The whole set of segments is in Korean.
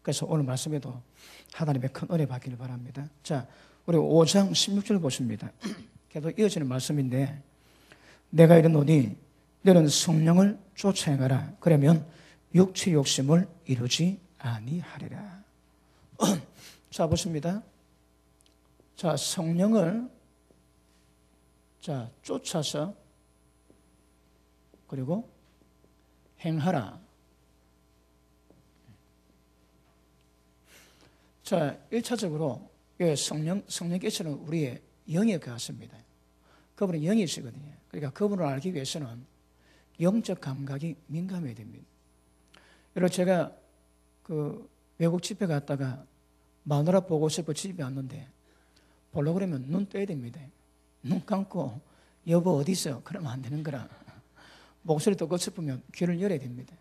그래서 오늘 말씀에도 하나님의 큰 은혜 받기를 바랍니다. 자, 우리 5장 16절 보십니다. 계속 이어지는 말씀인데, 내가 이르노니 너는 성령을 쫓아 행하라. 그러면 육체 욕심을 이루지 아니하리라. 자, 보십니다. 자, 성령을 쫓아서 그리고 행하라. 자, 1차적으로 성령께서는 우리의 영에 거하십니다. 그분은 영이시거든요. 그러니까 그분을 알기 위해서는 영적 감각이 민감해야 됩니다. 여러분, 제가 외국 집회 갔다가 마누라 보고 싶어 집에 왔는데 보려고 그러면 눈 떼야 됩니다. 눈 감고 여보 어디 있어? 그러면 안 되는 거라. 목소리 듣고 싶으면 귀를 열어야 됩니다.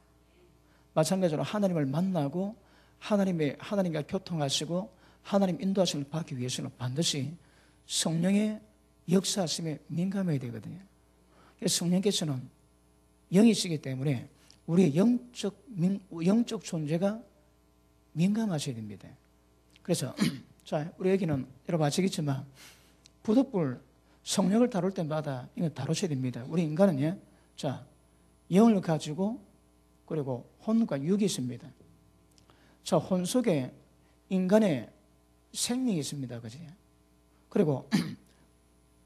마찬가지로 하나님을 만나고 하나님과 교통하시고 하나님 인도하심을 받기 위해서는 반드시 성령의 역사하심에 민감해야 되거든요. 성령께서는 영이시기 때문에 우리의 영적 존재가 민감하셔야 됩니다. 그래서 자, 우리 여기는 여러분 아시겠지만 부득불 성령을 다룰 때마다 이거 다루셔야 됩니다. 우리 인간은요, 자, 영을 가지고 그리고 혼과 육이 있습니다. 자, 혼 속에 인간의 생명이 있습니다. 그죠? 그리고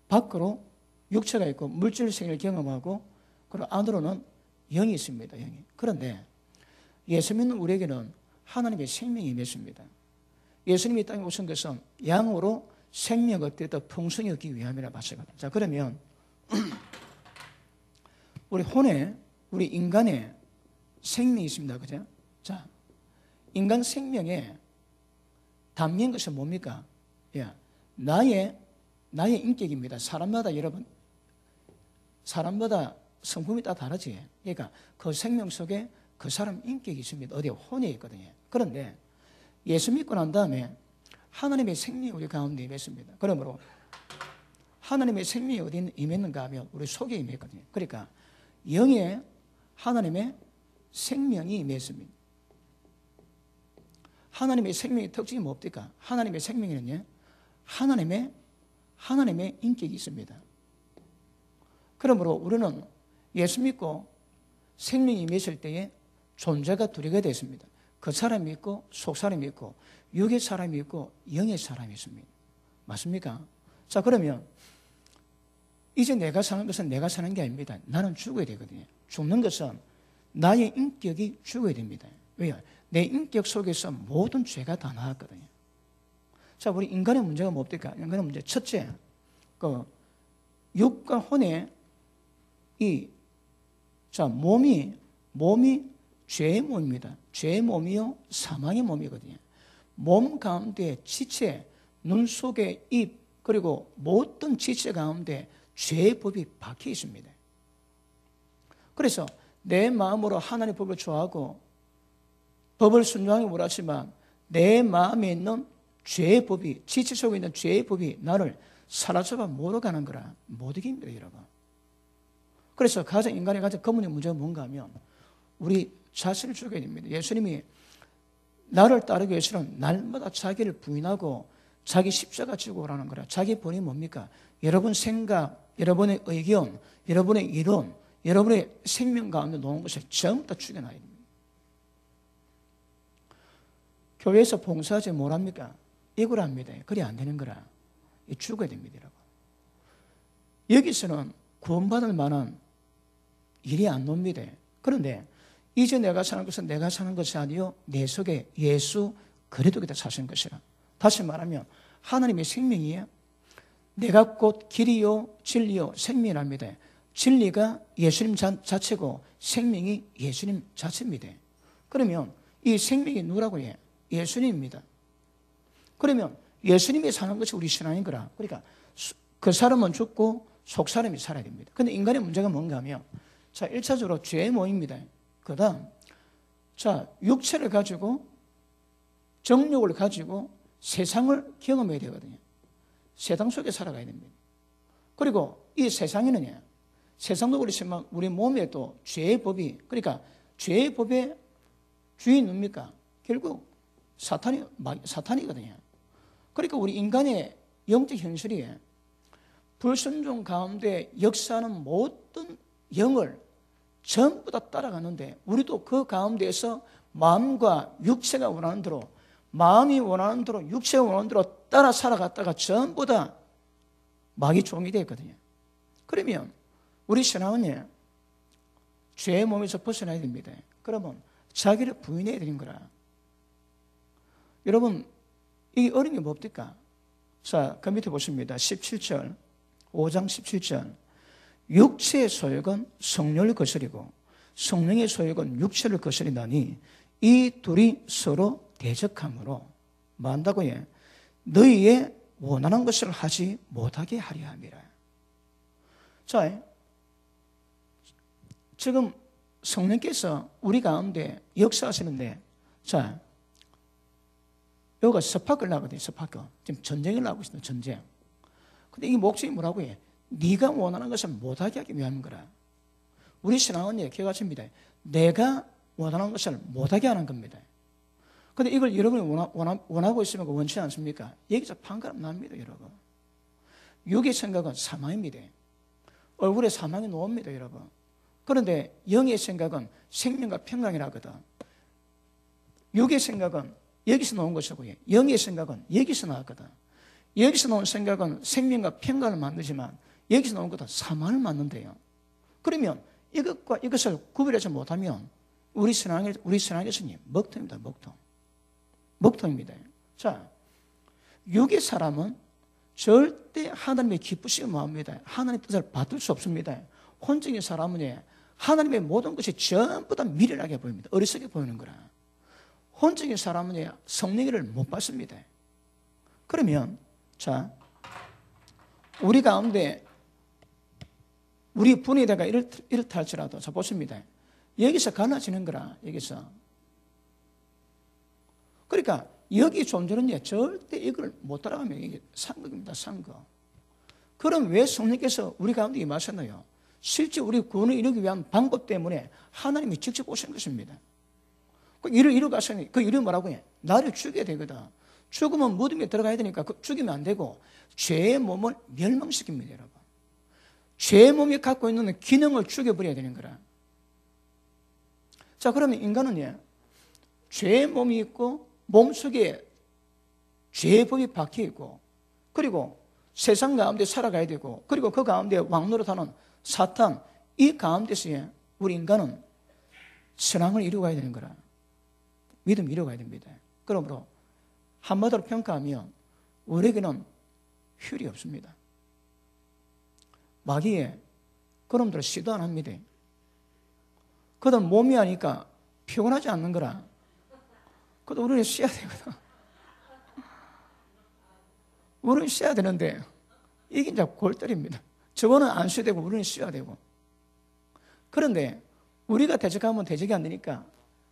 밖으로 육체가 있고 물질 생을 경험하고 그리고 안으로는 영이 있습니다. 영이. 그런데 예수 믿는 우리에게는 하나님의 생명이 임했습니다. 예수님이 땅에 오신 것은 양으로 생명 얻되 더 풍성히 얻기 위함이라 마찬가지입니다. 자, 그러면 우리 인간의 생명이 있습니다. 그죠? 자, 인간 생명에 담긴 것은 뭡니까? 예, 나의 인격입니다. 사람마다 성품이 다 다르지. 그러니까 그 생명 속에 그 사람 인격이 있습니다. 어디에 혼이 있거든요. 그런데 예수 믿고 난 다음에 하나님의 생명이 우리 가운데 임했습니다. 그러므로 하나님의 생명이 어디 임했는가 하면 우리 속에 임했거든요. 그러니까 영에 하나님의 생명이 임했습니다. 하나님의 생명의 특징이 뭡니까? 하나님의 생명에는요, 하나님의 인격이 있습니다. 그러므로 우리는 예수 믿고 생명이 임했을 때에 존재가 두 개가 됐습니다. 그 사람이 있고 속 사람이 있고 육의 사람이 있고 영의 사람이 있습니다. 맞습니까? 자, 그러면 이제 내가 사는 것은 내가 사는 게 아닙니다. 나는 죽어야 되거든요. 죽는 것은 나의 인격이 죽어야 됩니다. 왜요? 내 인격 속에서 모든 죄가 다 나왔거든요. 자, 우리 인간의 문제가 뭡니까? 인간의 문제 첫째, 육과 혼의 몸이 죄의 몸입니다. 죄의 몸이요, 사망의 몸이거든요. 몸 가운데 지체, 눈 속에 입, 그리고 모든 지체 가운데 죄의 법이 박혀 있습니다. 그래서 내 마음으로 하나님의 법을 좋아하고 법을 순종하기 원하지만 내 마음에 있는 죄의 법이, 지체 속에 있는 죄의 법이 나를 사로잡아 몰아가는 거라 못 이깁니다, 여러분. 그래서 인간의 가장 근본의 문제가 뭔가 하면 우리 자신을 죽여야 됩니다. 예수님이 나를 따르기 위해서는 날마다 자기를 부인하고 자기 십자가 지고 오라는 거라. 자기 본인이 뭡니까? 여러분 생각, 여러분의 의견, 여러분의 이론, 여러분의 생명 가운데 놓은 것을 전부 다 죽여놔야 됩니다. 교회에서 봉사하지 뭐랍니까? 이걸 합니다. 그래 안 되는 거라. 죽어야 됩니다, 여러분. 여기서는 구원받을 만한 일이 안 놉니다. 그런데 이제 내가 사는 것은 내가 사는 것이 아니요 내 속에 예수 그리스도께서 사시는 것이라. 다시 말하면 하나님의 생명이에요. 내가 곧 길이요 진리요 생명이랍니다. 진리가 예수님 자체고 생명이 예수님 자체입니다. 그러면 이 생명이 누구라고 해요? 예수님입니다. 그러면 예수님이 사는 것이 우리 신앙인 거라. 그러니까 그 사람은 죽고 속 사람이 살아야 됩니다. 그런데 인간의 문제가 뭔가 하면 자, 1차적으로 죄의 몸입니다. 그 다음, 자, 육체를 가지고 정욕을 가지고 세상을 경험해야 되거든요. 세상 속에 살아가야 됩니다. 그리고 이 세상에는요, 세상도 그렇지만 우리 몸에도 죄의 법이, 그러니까 죄의 법의 주인은 뭡니까? 결국 사탄이거든요. 그러니까 우리 인간의 영적 현실이 불순종 가운데 역사하는 모든 영을 전부 다 따라가는데, 우리도 그 가운데에서 마음과 육체가 원하는 대로, 마음이 원하는 대로, 육체가 원하는 대로 따라 살아갔다가 전부 다 마귀 종이 되었거든요. 그러면 우리 신앙은 죄의 몸에서 벗어나야 됩니다. 그러면 자기를 부인해야 되는 거라. 여러분, 이게 어려운 게 뭡니까? 자, 그 밑에 보십니다. 17절, 5장 17절. 육체의 소욕은 성령을 거스리고 성령의 소욕은 육체를 거스린다니 이 둘이 서로 대적함으로 뭐 한다고요? 너희의 원하는 것을 하지 못하게 하려 함이라. 자, 지금 성령께서 우리 가운데 역사하시는데, 자, 여기가 스파크를 나거든요. 스파크. 지금 전쟁을 나고 있습니다. 전쟁. 근데 이 목적이 뭐라고 해? 네가 원하는 것을 못하게 하기 위한 거라. 우리 신앙은 개같습니다. 내가 원하는 것을 못하게 하는 겁니다. 근데 이걸 여러분이 원하고 있으면 원치 않습니까? 여기서 판가름 납니다, 여러분. 육의 생각은 사망입니다. 얼굴에 사망이 놓습니다, 여러분. 그런데 영의 생각은 생명과 평강이라거든. 육의 생각은 여기서 나온 것이고요. 영의 생각은 여기서 나왔거든. 여기서 나온 생각은 생명과 평강을 만들지만 여기서 나온 것은 사망을 만든대요. 그러면 이것과 이것을 구별하지 못하면 우리 신앙에서는 먹통입니다. 먹통입니다. 자, 육의 사람은 절대 하나님의 기쁘시게 마음입니다. 하나님의 뜻을 받을 수 없습니다. 혼적인 사람은 하나님의 모든 것이 전부 다 미련하게 보입니다. 어리석게 보이는 거라. 혼적인 사람은 성령을 못 받습니다. 그러면 자, 우리 가운데 우리 분이다가 이렇다 할지라도, 자 보십니다. 여기서 갈라지는 거라. 여기서. 그러니까 여기 존재는 절대 이걸 못 따라가면 이게 상극입니다. 상극. 그럼 왜 성령께서 우리 가운데 임하셨나요? 실제 우리 구원을 이루기 위한 방법 때문에 하나님이 직접 오신 것입니다. 그 일을 이루가서는 그 일은 뭐라고 해? 나를 죽여야 되거든. 죽으면 무덤에 들어가야 되니까 죽이면 안 되고 죄의 몸을 멸망시킵니다, 여러분. 죄의 몸이 갖고 있는 기능을 죽여버려야 되는 거라. 자, 그러면 인간은 죄의 몸이 있고 몸속에 죄의 법이 박혀 있고, 그리고 세상 가운데 살아가야 되고, 그리고 그 가운데 왕노릇하는 사탄, 이 가운데서 우리 인간은 신앙을 이루어가야 되는 거라. 믿음 이루어가야 됩니다. 그러므로 한마디로 평가하면 우리에게는 휴일이 없습니다. 마귀에 그놈들 시도 안 합니다. 그들 몸이 하니까 피곤하지 않는 거라. 그래도 우리는 쉬어야 되거든. 우리는 쉬어야 되는데 이게 이제 골때립니다. 저거는 안 쉬어야 되고 우리는 쉬어야 되고. 그런데 우리가 대적하면 대적이 안 되니까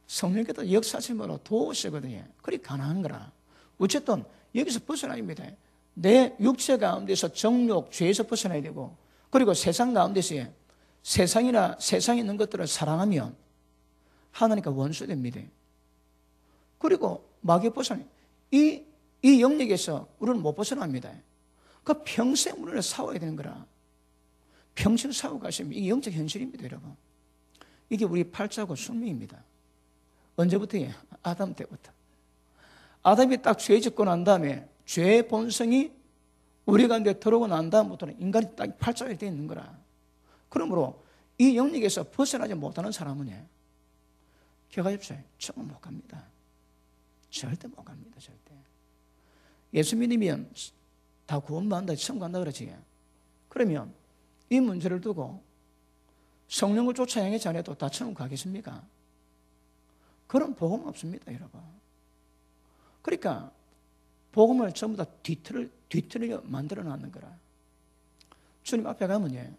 성령께서 역사하심으로 도우시거든요. 그리 가능한 거라. 어쨌든 여기서 벗어나야 됩니다. 내 육체 가운데서 정욕, 죄에서 벗어나야 되고, 그리고 세상 가운데서 세상이나 세상에 있는 것들을 사랑하면 하나님과 원수됩니다. 그리고 마귀 벗어나요. 이 영역에서 우리는 못 벗어납니다. 그 평생 우리를 싸워야 되는 거라. 평생 싸우고 가시면 이게 영적 현실입니다, 여러분. 이게 우리 팔자고 숙명입니다. 언제부터예요? 아담 때부터. 아담이 딱 죄 짓고 난 다음에 죄의 본성이 우리 가운데 들어오고 난 다음부터는 인간이 딱 팔자가 되어 있는 거라. 그러므로 이 영역에서 벗어나지 못하는 사람은 기억하십시오. 천국 못 갑니다. 절대 못 갑니다. 절대. 예수 믿으면 다 구원받는다, 천국 간다 그러지. 그러면 이 문제를 두고 성령을 쫓아 행하지 않아도 다 천국 가겠습니까? 그런 복음 없습니다, 여러분. 그러니까 복음을 전부 다 뒤틀려 만들어 놨는 거라. 주님 앞에 가면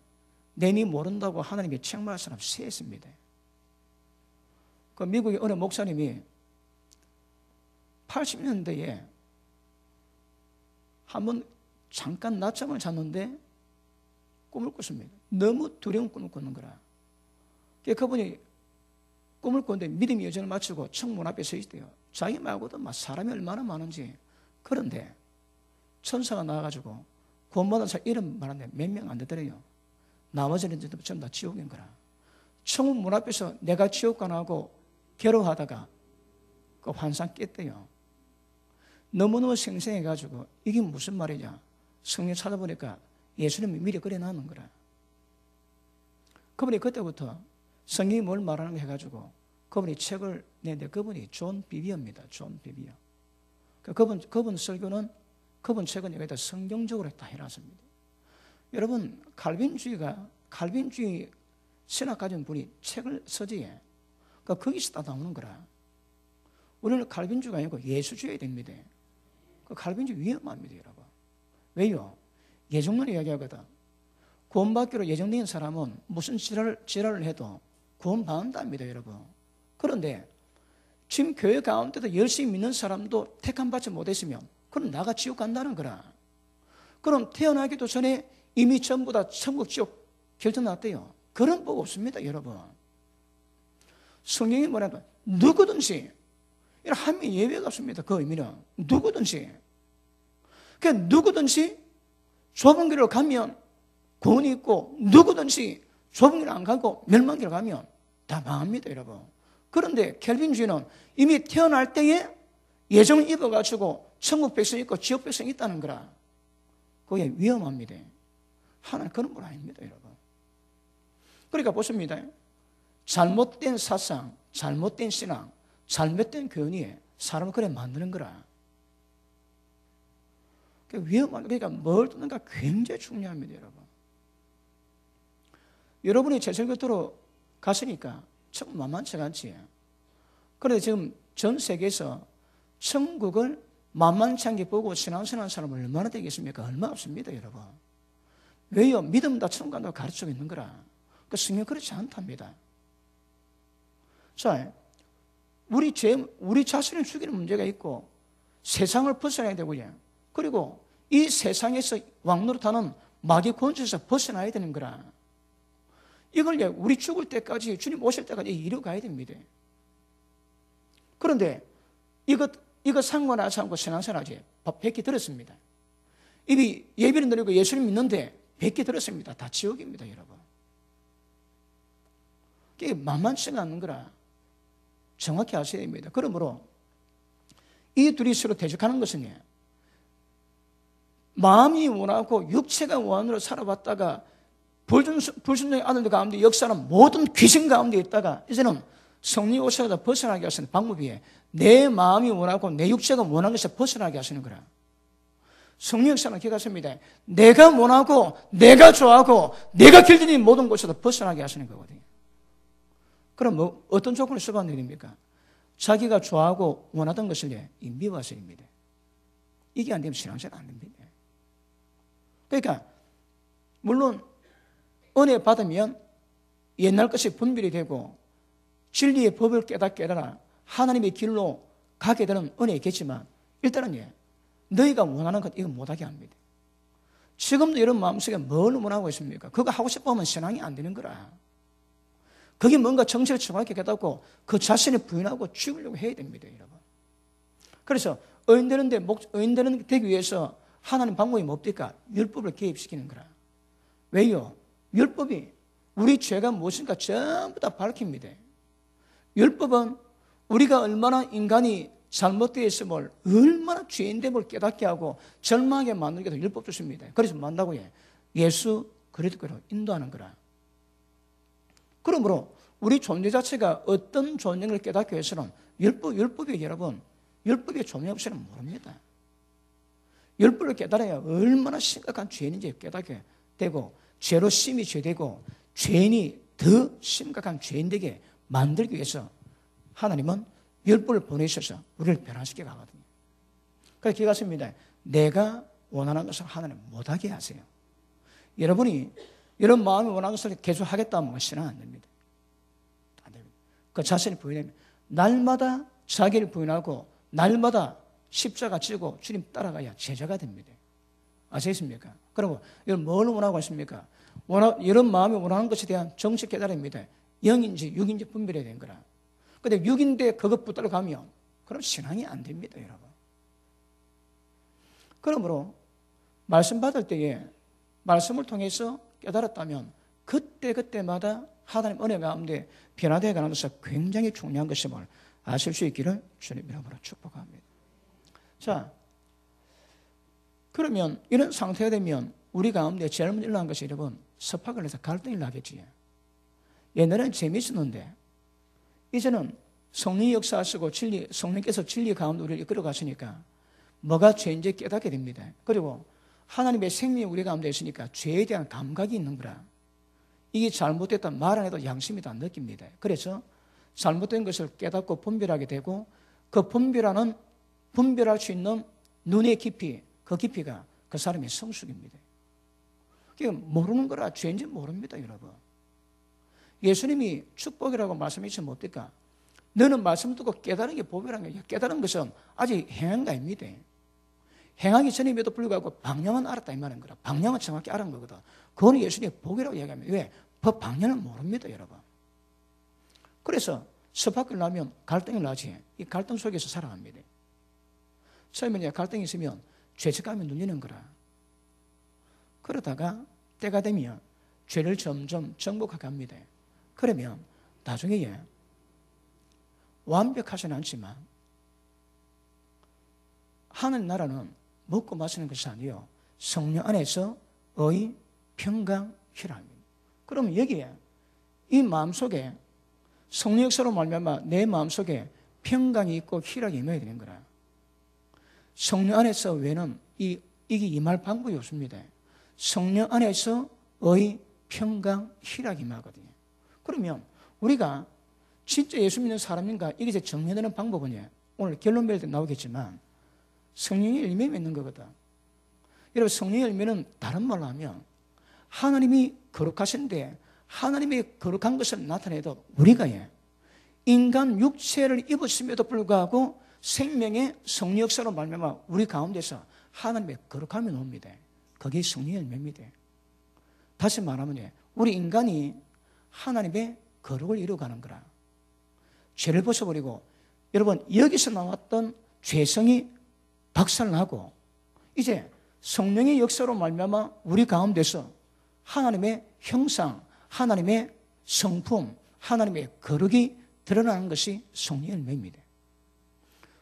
내니 모른다고 하나님께 책망할 사람 세습니다. 그 미국의 어느 목사님이 80년대에 한번 잠깐 낮잠을 잤는데 꿈을 꿨습니다. 너무 두려운 꿈을 꿨는 거라. 그분이 꿈을 꿨는데 믿음의 여정을 마치고 청문 앞에 서 있대요. 자기 말고도 막 사람이 얼마나 많은지. 그런데 천사가 나와가지고 구원받은 사람 이름 말하는데 몇 명 안 되더래요. 나머지는 전부 다 지옥인 거라. 청문 문 앞에서 내가 지옥 가나하고 괴로워하다가 그 환상 깼대요. 너무너무 생생해가지고 이게 무슨 말이냐. 성경 찾아보니까 예수님이 미리 그려놨는 거라. 그분이 그때부터 성경이 뭘 말하는 거 해가지고 그분이 책을 내는데 그분이 존 비비어입니다. 존 비비어. 그분 설교는 그분 책은 여기다 성경적으로 다 해놨습니다. 여러분 칼빈주의 신학 가진 분이 책을 서지에 그러니까 거기서 다 나오는 거라. 우리는 칼빈주의가 아니고 예수주의가 됩니다. 그 칼빈주의 위험합니다, 여러분. 왜요? 예정론 이야기하거든. 구원받기로 예정된 사람은 무슨 지랄을 해도 구원받는답니다, 여러분. 그런데 지금 교회 가운데도 열심히 믿는 사람도 택함받지 못했으면 그럼 나가 지옥 간다는 거라. 그럼 태어나기도 전에 이미 전부 다 천국 지옥 결정났대요. 그런 법 없습니다, 여러분. 성경이 뭐라도 누구든지 한 명 예외가 없습니다. 그 의미는 누구든지 그러니까 누구든지 좁은 길을 가면 구원이 있고 누구든지 좁은 길을 안 가고 멸망 길을 가면 다 망합니다, 여러분. 그런데 켈빈주의는 이미 태어날 때에 예정을 입어가지고 천국 백성이 있고 지옥 백성이 있다는 거라. 그게 위험합니다. 하나는 그런 분 아닙니다, 여러분. 그러니까 보십니다. 잘못된 사상, 잘못된 신앙, 잘못된 교훈이 사람을 그래 만드는 거라. 그러니까 뭘 듣는가 굉장히 중요합니다, 여러분. 여러분이 제설교토로 갔으니까 참 만만치가 않지. 그런데 지금 전 세계에서 천국을 만만치 않게 보고 신앙생활하는 사람은 얼마나 되겠습니까? 얼마 없습니다, 여러분. 왜요? 믿음 다 천국 간다고 가르치고 있는 거라. 그 성경 그렇지 않답니다. 자, 우리 자신을 죽이는 문제가 있고 세상을 벗어나야 되고요. 그리고 이 세상에서 왕노릇하는 마귀 권세에서 벗어나야 되는 거라. 이걸 우리 죽을 때까지 주님 오실 때까지 이루어가야 됩니다. 그런데 이거 상관하지 않고 신앙생활하지 100개 들었습니다. 입이 예비를 드리고 예수님 믿는데 100개 들었습니다. 다 지옥입니다, 여러분. 이게 만만치가 않는 거라 정확히 아셔야 됩니다. 그러므로 이 둘이 서로 대적하는 것은 마음이 원하고 육체가 원으로 살아왔다가 불순종의 아들들 가운데 역사는 모든 귀신 가운데 있다가 이제는 성령이 오셔서 벗어나게 하시는 방법이 내 마음이 원하고 내 육체가 원하는 것에 벗어나게 하시는 거라. 성령 역사는 기억하십니다. 내가 원하고 내가 좋아하고 내가 길들이는 모든 곳에서 벗어나게 하시는 거거든요. 그럼 어떤 조건을 써봤는 일입니까? 자기가 좋아하고 원하던 것을 미워서입니다. 이게 안 되면 신앙생활 안 됩니다. 그러니까 물론 은혜 받으면 옛날 것이 분별이 되고 진리의 법을 깨달아 하나님의 길로 가게 되는 은혜겠지만 일단은 너희가 원하는 것 이거 못하게 합니다. 지금도 이런 마음속에 뭘 원하고 있습니까? 그거 하고 싶으면 신앙이 안 되는 거라. 그게 뭔가 정체를 정확히 깨닫고 그 자신을 부인하고 죽으려고 해야 됩니다, 여러분. 그래서 의인되는 되기 위해서 하나님 방법이 뭡니까? 율법을 개입시키는 거라. 왜요? 율법이 우리 죄가 무엇인가 전부 다 밝힙니다. 율법은 우리가 얼마나 인간이 잘못되어 있음을 얼마나 죄인됨을 깨닫게 하고 절망하게 만들게 해서 율법 주십니다. 그래서 만다고 예수 그리스도로 인도하는 거라. 그러므로 우리 존재 자체가 어떤 존재를 깨닫기 위해서는 율법이 여러분, 율법의 존재 없이는 모릅니다. 율법을 깨달아야 얼마나 심각한 죄인인지 깨닫게 되고 죄로 심히 죄되고 죄인이 더 심각한 죄인 되게 만들기 위해서 하나님은 율법을 보내셔서 우리를 변화시켜 가거든요. 그래서 기억하십니다. 내가 원하는 것을 하나님 못하게 하세요. 여러분이 이런 마음이 원하는 것을 계속 하겠다면 신앙 안 됩니다. 안 됩니다. 그 자신을 부인하면 날마다 자기를 부인하고 날마다 십자가 지고 주님 따라가야 제자가 됩니다. 아시겠습니까? 그리고 이런 뭘 원하고 있습니까? 이런 마음이 원하는 것에 대한 정식 깨달음입니다. 영인지 육인지 분별해야 되는 거라. 근데 6인데 그것 붙들어 가면 그럼 신앙이 안 됩니다, 여러분. 그러므로 말씀 받을 때에 말씀을 통해서 깨달았다면 그때마다 하나님 은혜 가운데 변화되어 가는 것은 굉장히 중요한 것임을 아실 수 있기를 주님 이름으로 축복합니다. 자, 그러면 이런 상태가 되면 우리 가운데 제일 먼저 일어난 것이 여러분 섭학을 해서 갈등이 나겠지. 옛날에는 재미있었는데 이제는 성령이 역사하시고 성령께서 진리 가운데 우리를 이끌어 가시니까 뭐가 죄인지 깨닫게 됩니다. 그리고 하나님의 생명이 우리 가운데 있으니까 죄에 대한 감각이 있는 거라. 이게 잘못됐다 말 안 해도 양심이 다 느낍니다. 그래서 잘못된 것을 깨닫고 분별하게 되고 그 분별할 수 있는 눈의 깊이, 그 깊이가 그 사람의 성숙입니다. 그러니까 모르는 거라 죄인지 모릅니다, 여러분. 예수님이 축복이라고 말씀하시지 못할까? 너는 말씀 듣고 깨달은 게 복이라는 거예요. 깨달은 것은 아직 행한 거 아닙니다. 행하기 전임에도 불구하고 방향은 알았다 이 말인 거라. 방향은 정확히 알은 거거든. 그거는 예수님이 복이라고 얘기합니다. 왜? 그 방향을 모릅니다, 여러분. 그래서 섭학을 나면 갈등이 나지. 이 갈등 속에서 살아갑니다. 처음에 갈등이 있으면 죄책감이 눌리는 거라. 그러다가 때가 되면 죄를 점점 정복하게 합니다. 그러면 나중에 완벽하진 않지만 하늘 나라는 먹고 마시는 것이 아니요 성령 안에서 의, 평강, 희락입니다. 그러면 여기에 이 마음속에 성령 역사로 말미암아 내 마음속에 평강이 있고 희락이 임해야 되는 거라. 성령 안에서 외에는 이게 임할 방법이 없습니다. 성령 안에서 의, 평강, 희락이 임하거든요. 그러면 우리가 진짜 예수 믿는 사람인가 이게 이제 정리되는 방법은 오늘 결론 낼 때 나오겠지만 성령의 열매 맺는 거거든. 여러분 성령의 열매는 다른 말로 하면 하나님이 거룩하신데 하나님의 거룩한 것을 나타내도 우리가 인간 육체를 입었음에도 불구하고 생명의 성령 역사로 말미암아 우리 가운데서 하나님의 거룩함이 나옵니다. 그게 성령의 열매입니다. 다시 말하면 우리 인간이 하나님의 거룩을 이루어가는 거라. 죄를 벗어버리고 여러분 여기서 나왔던 죄성이 박살나고 이제 성령의 역사로 말미암아 우리 가운데서 하나님의 형상, 하나님의 성품, 하나님의 거룩이 드러나는 것이 성령의 열매입니다.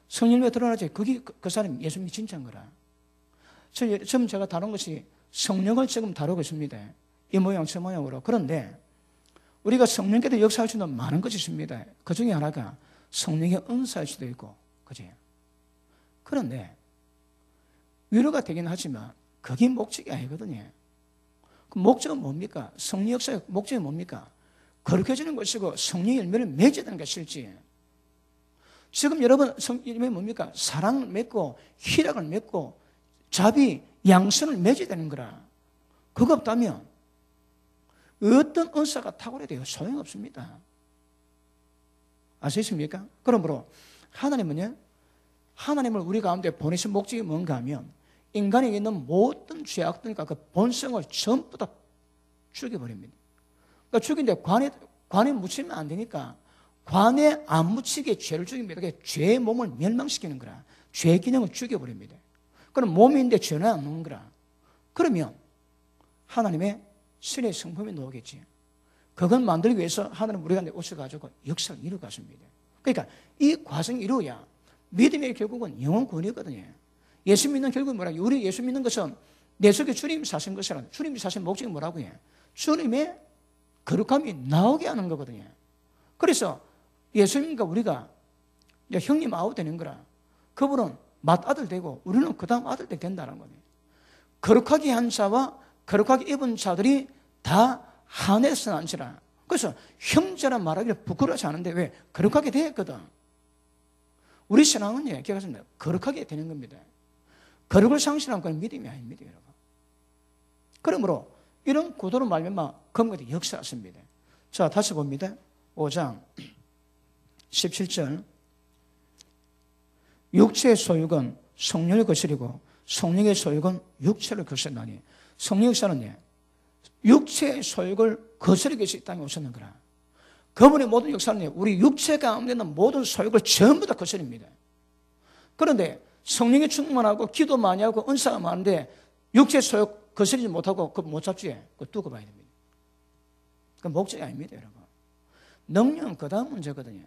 성령의 열매가 드러나지 그게 그 사람이 예수님이 진짜인 거라. 지금 제가 다룬 것이 성령을 지금 다루고 있습니다. 이 모양 저 모양으로. 그런데 우리가 성령께서 역사할 수 있는 많은 것이 있습니다. 그 중에 하나가 성령의 은사일 수도 있고, 그지? 그런데 위로가 되긴 하지만 그게 목적이 아니거든요. 그 목적은 뭡니까? 성령 역사의 목적이 뭡니까? 거룩해지는 것이고 성령의 열매를 맺어야 되는 것일지. 지금 여러분 성령의 열매 뭡니까? 사랑을 맺고 희락을 맺고 자비, 양선을 맺어야 되는 거라. 그거 없다면 어떤 은사가 탁월해도 소용없습니다. 아시겠습니까? 그러므로 하나님을 우리 가운데 보내신 목적이 뭔가 하면 인간에게 있는 모든 죄악들과 그 본성을 전부 다 죽여버립니다. 그러니까 죽이는데 관에 묻히면 안 되니까 관에 안 묻히게 죄를 죽입니다. 그게 죄의 몸을 멸망시키는 거라. 죄의 기능을 죽여버립니다. 그럼 몸이 있는데 죄는 안 먹는 거라. 그러면 하나님의 신의 성품이 나오겠지. 그걸 만들기 위해서 하나님 우리 가운데 오셔가지고 역사를 이루어갔습니다. 그러니까 이 과정이 이루어야 믿음의 결국은 영혼 구원이거든요. 예수 믿는 결국은 뭐라고? 우리 예수 믿는 것은 내 속에 주님이 사신 것이라. 주님이 사신 목적이 뭐라고 해? 주님의 거룩함이 나오게 하는 거거든요. 그래서 예수님과 우리가 이제 형님 아우 되는 거라. 그분은 맏아들 되고 우리는 그 다음 아들 된다는 거예요. 거룩하게 한 자와 거룩하게 입은 자들이 다 하늘에서 난지라. 그래서 형제란 말하기를 부끄러워하지 않은데 왜? 거룩하게 되었거든. 우리 신앙은 기억하십니다. 거룩하게 되는 겁니다. 거룩을 상실한 건 믿음이 아닙니다, 여러분. 그러므로 이런 구도로 말미암아 검거이 역사했습니다. 자, 다시 봅니다. 5장 17절. 육체의 소욕은 성령을 거스리고 성령의 소욕은 육체를 거스르나니. 성령 역사는 육체의 소욕을 거스르기 위해서 이 땅에 오셨는 거라. 그분의 모든 역사는 우리 육체 가운데 있는 모든 소욕을 전부 다 거스립니다. 그런데 성령이 충만하고 기도 많이 하고 은사가 많은데 육체 소욕 거스리지 못하고 그거 못 잡지. 그거 두고 봐야 됩니다. 그건 목적이 아닙니다, 여러분. 능력은 그 다음 문제거든요.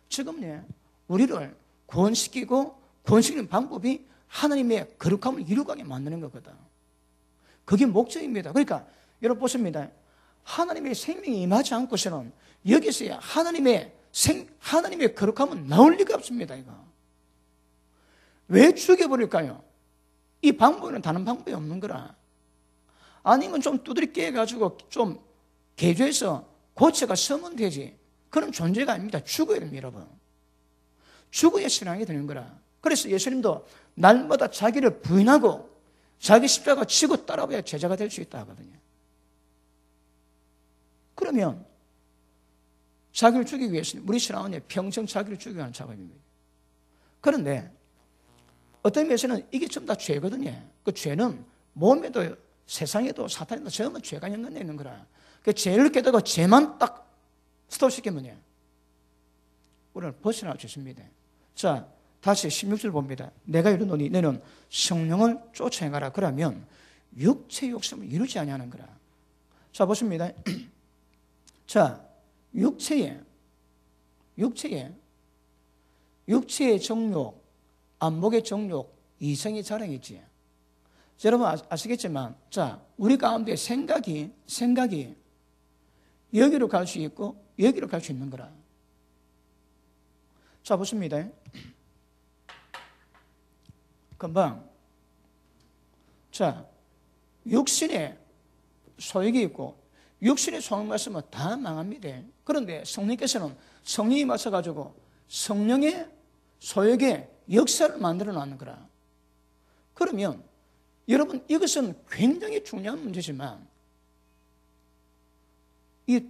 지금 우리를 구원시키고 구원시키는 방법이 하나님의 거룩함을 이루게 만드는 거거든. 그게 목적입니다. 그러니까 여러분 보십니다. 하나님의 생명이 임하지 않고서는 여기서야 하나님의 거룩함은 나올 리가 없습니다. 이거. 왜 죽여버릴까요? 이 방법은 다른 방법이 없는 거라. 아니면 좀 두드리게 해가지고 좀 개조해서 고쳐가 서면 되지. 그런 존재가 아닙니다. 죽어야 됩니다, 여러분. 죽어야 신앙이 되는 거라. 그래서 예수님도 날마다 자기를 부인하고 자기 십자가 지고 따라와야 제자가 될 수 있다 하거든요. 그러면 자기를 죽이기 위해서는 우리 신앙은 평생 자기를 죽이기 위한 작업입니다. 그런데 어떤 면에서는 이게 전부 다 죄거든요. 그 죄는 몸에도 세상에도 사탄에도 전부 죄가 연관되어 있는 거라. 그 죄를 깨닫고 죄만 딱 스톱시키면 우리를 벗어날 수 있습니다. 자, 다시 16절 봅니다. 내가 이르노니 너는 성령을 쫓아 행하라. 그러면 육체의 욕심을 이루지 아니하는 거라. 자, 보십니다. 자, 육체의 정욕, 안목의 정욕, 이성의 자랑이 있지. 여러분 아시겠지만, 자, 우리 가운데 생각이 여기로 갈 수 있고 여기로 갈 수 있는 거라. 자, 보십니다. 금방. 자, 육신에 소욕이 있고 육신의 소욕 말씀은 다 망합니다. 그런데 성령께서는 성령이 맞춰가지고 성령의 소욕의 역사를 만들어 놨는 거라. 그러면 여러분 이것은 굉장히 중요한 문제지만 이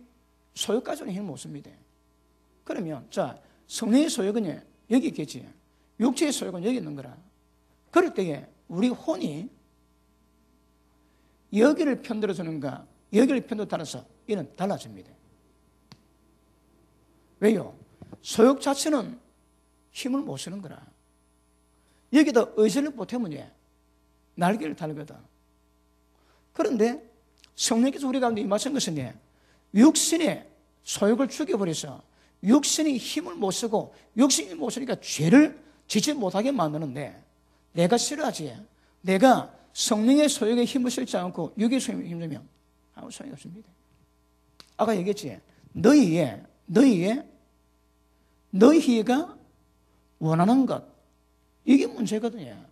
소욕 가지고는 힘을 못 씁니다. 그러면 자, 성령의 소욕은 여기 있겠지. 육체의 소욕은 여기 있는 거라. 그럴 때에 우리 혼이 여기를 편들어주는가 여기를 편들어 따라서 이는 달라집니다. 왜요? 소욕 자체는 힘을 못 쓰는 거라. 여기다 의지를 못하면 날개를 달거든. 그런데 성령께서 우리 가운데 임하신 것은 육신의 소욕을 죽여버려서 육신이 힘을 못 쓰고 육신이 못 쓰니까 죄를 지지 못하게 만드는데 내가 싫어하지. 내가 성령의 소욕에 힘을 쓰지 않고 육의 소욕에 힘들면 아무 소용이 없습니다. 아까 얘기했지. 너희가 원하는 것 이게 문제거든요.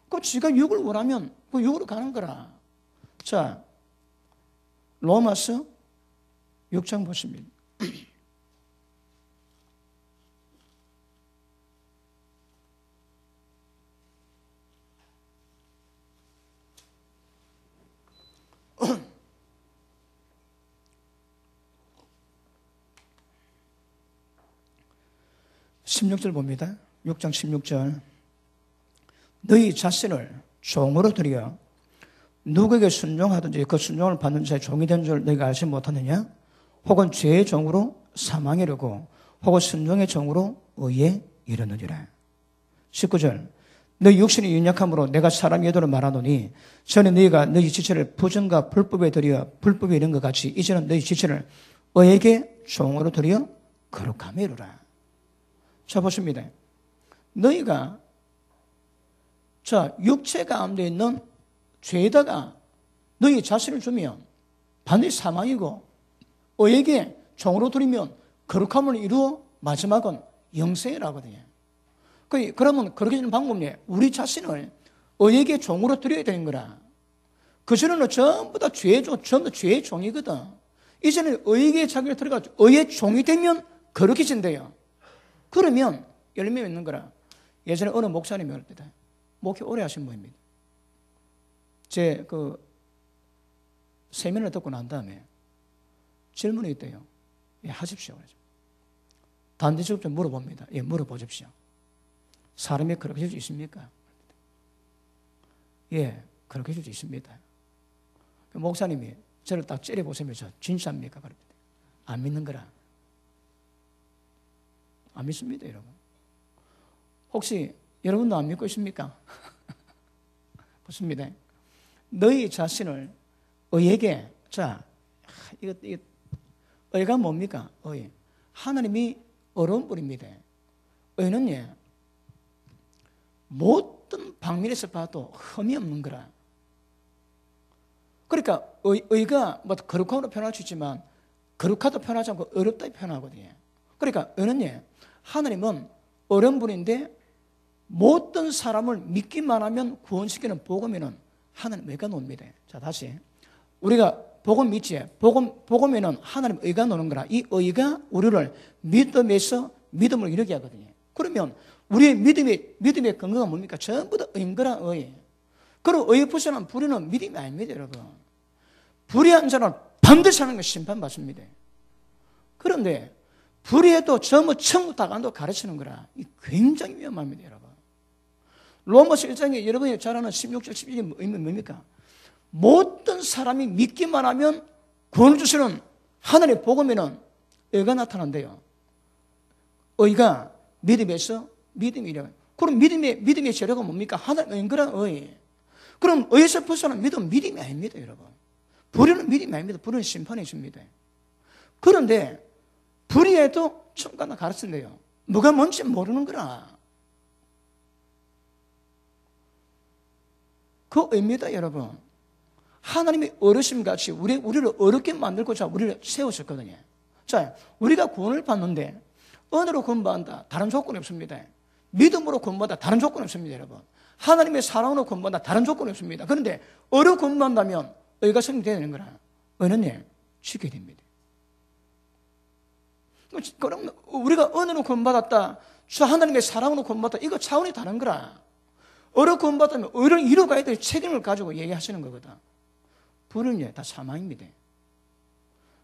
그 지가 육을 원하면 그 육으로 가는 거라. 자, 로마서 6장 보십니다. 16절 봅니다. 6장 16절. 너희 자신을 종으로 드려 누구에게 순종하든지 그 순종을 받는 자의 종이 된 줄 너희가 알지 못하느냐? 혹은 죄의 종으로 사망에 이르고 혹은 순종의 종으로 의에 이르느니라. 19절. 너희 육신이 윤약함으로 내가 사람 예도를 말하노니 전에 너희가 너희 지체를 부정과 불법에 드려 불법에 이른 것 같이 이제는 너희 지체를 의에게 종으로 드려 거룩함에 이르라. 자, 보십니다. 너희가 자, 육체 가운데 있는 죄에다가 너희 자신을 주면 반드시 사망이고 의에게 종으로 드리면 거룩함을 이루어 마지막은 영생이라거든요. 그러면 그렇게 되는 방법이 우리 자신을 의에게 종으로 드려야 되는 거라. 그전에는 전부 다 전부 죄의 종이거든. 이제는 의에게 자기를 들어가지고 의의 종이 되면 거룩해진대요. 그러면 열매가 있는 거라. 예전에 어느 목사님이 올 때다. 목회 오래 하신 분입니다. 제 세미나를 듣고 난 다음에 질문이 있대요. 예, 하십시오. 단지적으로 좀 물어봅니다. 예, 물어보십시오. 사람이 그렇게 될 수 있습니까? 예, 그렇게 될 수 있습니다. 목사님이 저를 딱 째려보시면서 진짜입니까? 안 믿는 거라. 안 믿습니다, 여러분. 혹시 여러분도 안 믿고 있습니까? 보십니다. 너희 자신을 의에게, 자, 이거 의가 뭡니까? 의. 하나님이 어려운 분입니다. 의는 모든 방면에서 봐도 흠이 없는 거라. 그러니까 의가 뭐 거룩하다고 표현할 수 있지만 거룩하다 표현하지 않고 어렵다 표현하거든요. 그러니까 의는 하나님은 어려운 분인데 모든 사람을 믿기만 하면 구원시키는 복음에는 하나님 의가 놉니다. 자, 다시 우리가 복음 믿지? 복음에는 하나님 의가 노는 거라. 이 의가 우리를 믿음에서 믿음을 이루게 하거든요. 그러면 우리의 믿음의 근거가 뭡니까? 전부 다 의인 거라, 의. 그리고 의에 부서난 불의는 믿음이 아닙니다, 여러분. 불의한 자는 반드시 하는 것 심판받습니다. 그런데 불의해도 전부 천국 다 간다고 가르치는 거라. 이 굉장히 위험합니다, 여러분. 로마서 1장에 여러분이 잘 아는 16절, 17절이 의미는 뭡니까? 모든 사람이 믿기만 하면 구원을 주시는 하나님의 복음에는 의가 나타난대요. 의가 믿음에서 믿음이래요. 그럼 믿음의 재료가 뭡니까? 하나님의 인거란 의. 그럼 의에서 벗어난 믿음은 믿음이 아닙니다, 여러분. 불의는 믿음이 아닙니다. 불의는 심판이 있습니다. 그런데 불의해도 천국간다 가르친대요. 뭐가 뭔지 모르는 거라. 그 의미다, 여러분. 하나님이 어르심같이 우리를 어렵게 만들고자 우리를 세우셨거든요. 자, 우리가 구원을 받는데 언어로 구원받는다. 다른 조건이 없습니다. 믿음으로 구원받는다. 다른 조건이 없습니다, 여러분. 하나님의 사랑으로 구원받는다. 다른 조건이 없습니다. 그런데 의로 구원받는다면 의가 성립되어야 되는 거라. 의는 지켜야 됩니다. 그럼 우리가 언어로 구원받았다. 저 하나님의 사랑으로 구원받았다. 이거 차원이 다른 거라. 의로 구원받았다면 의를 이루어가야 될 책임을 가지고 얘기하시는 거거든. 불은 다 사망입니다.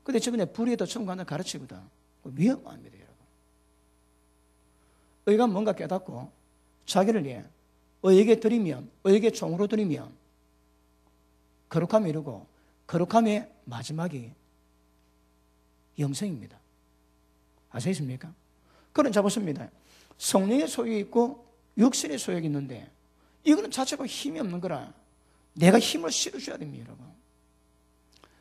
근데 저번에 불의에도 천국 간다 가르치거든. 위험합니다, 여러분. 의가 뭔가 깨닫고 자기를 의에게 드리면, 의에게 종으로 드리면 거룩함이 이루고 거룩함의 마지막이 영생입니다. 아시겠습니까? 그런 자 보십니다. 성령의 소욕이 있고 육신의 소욕이 있는데 이거는 자체가 힘이 없는 거라. 내가 힘을 실어줘야 됩니다, 여러분.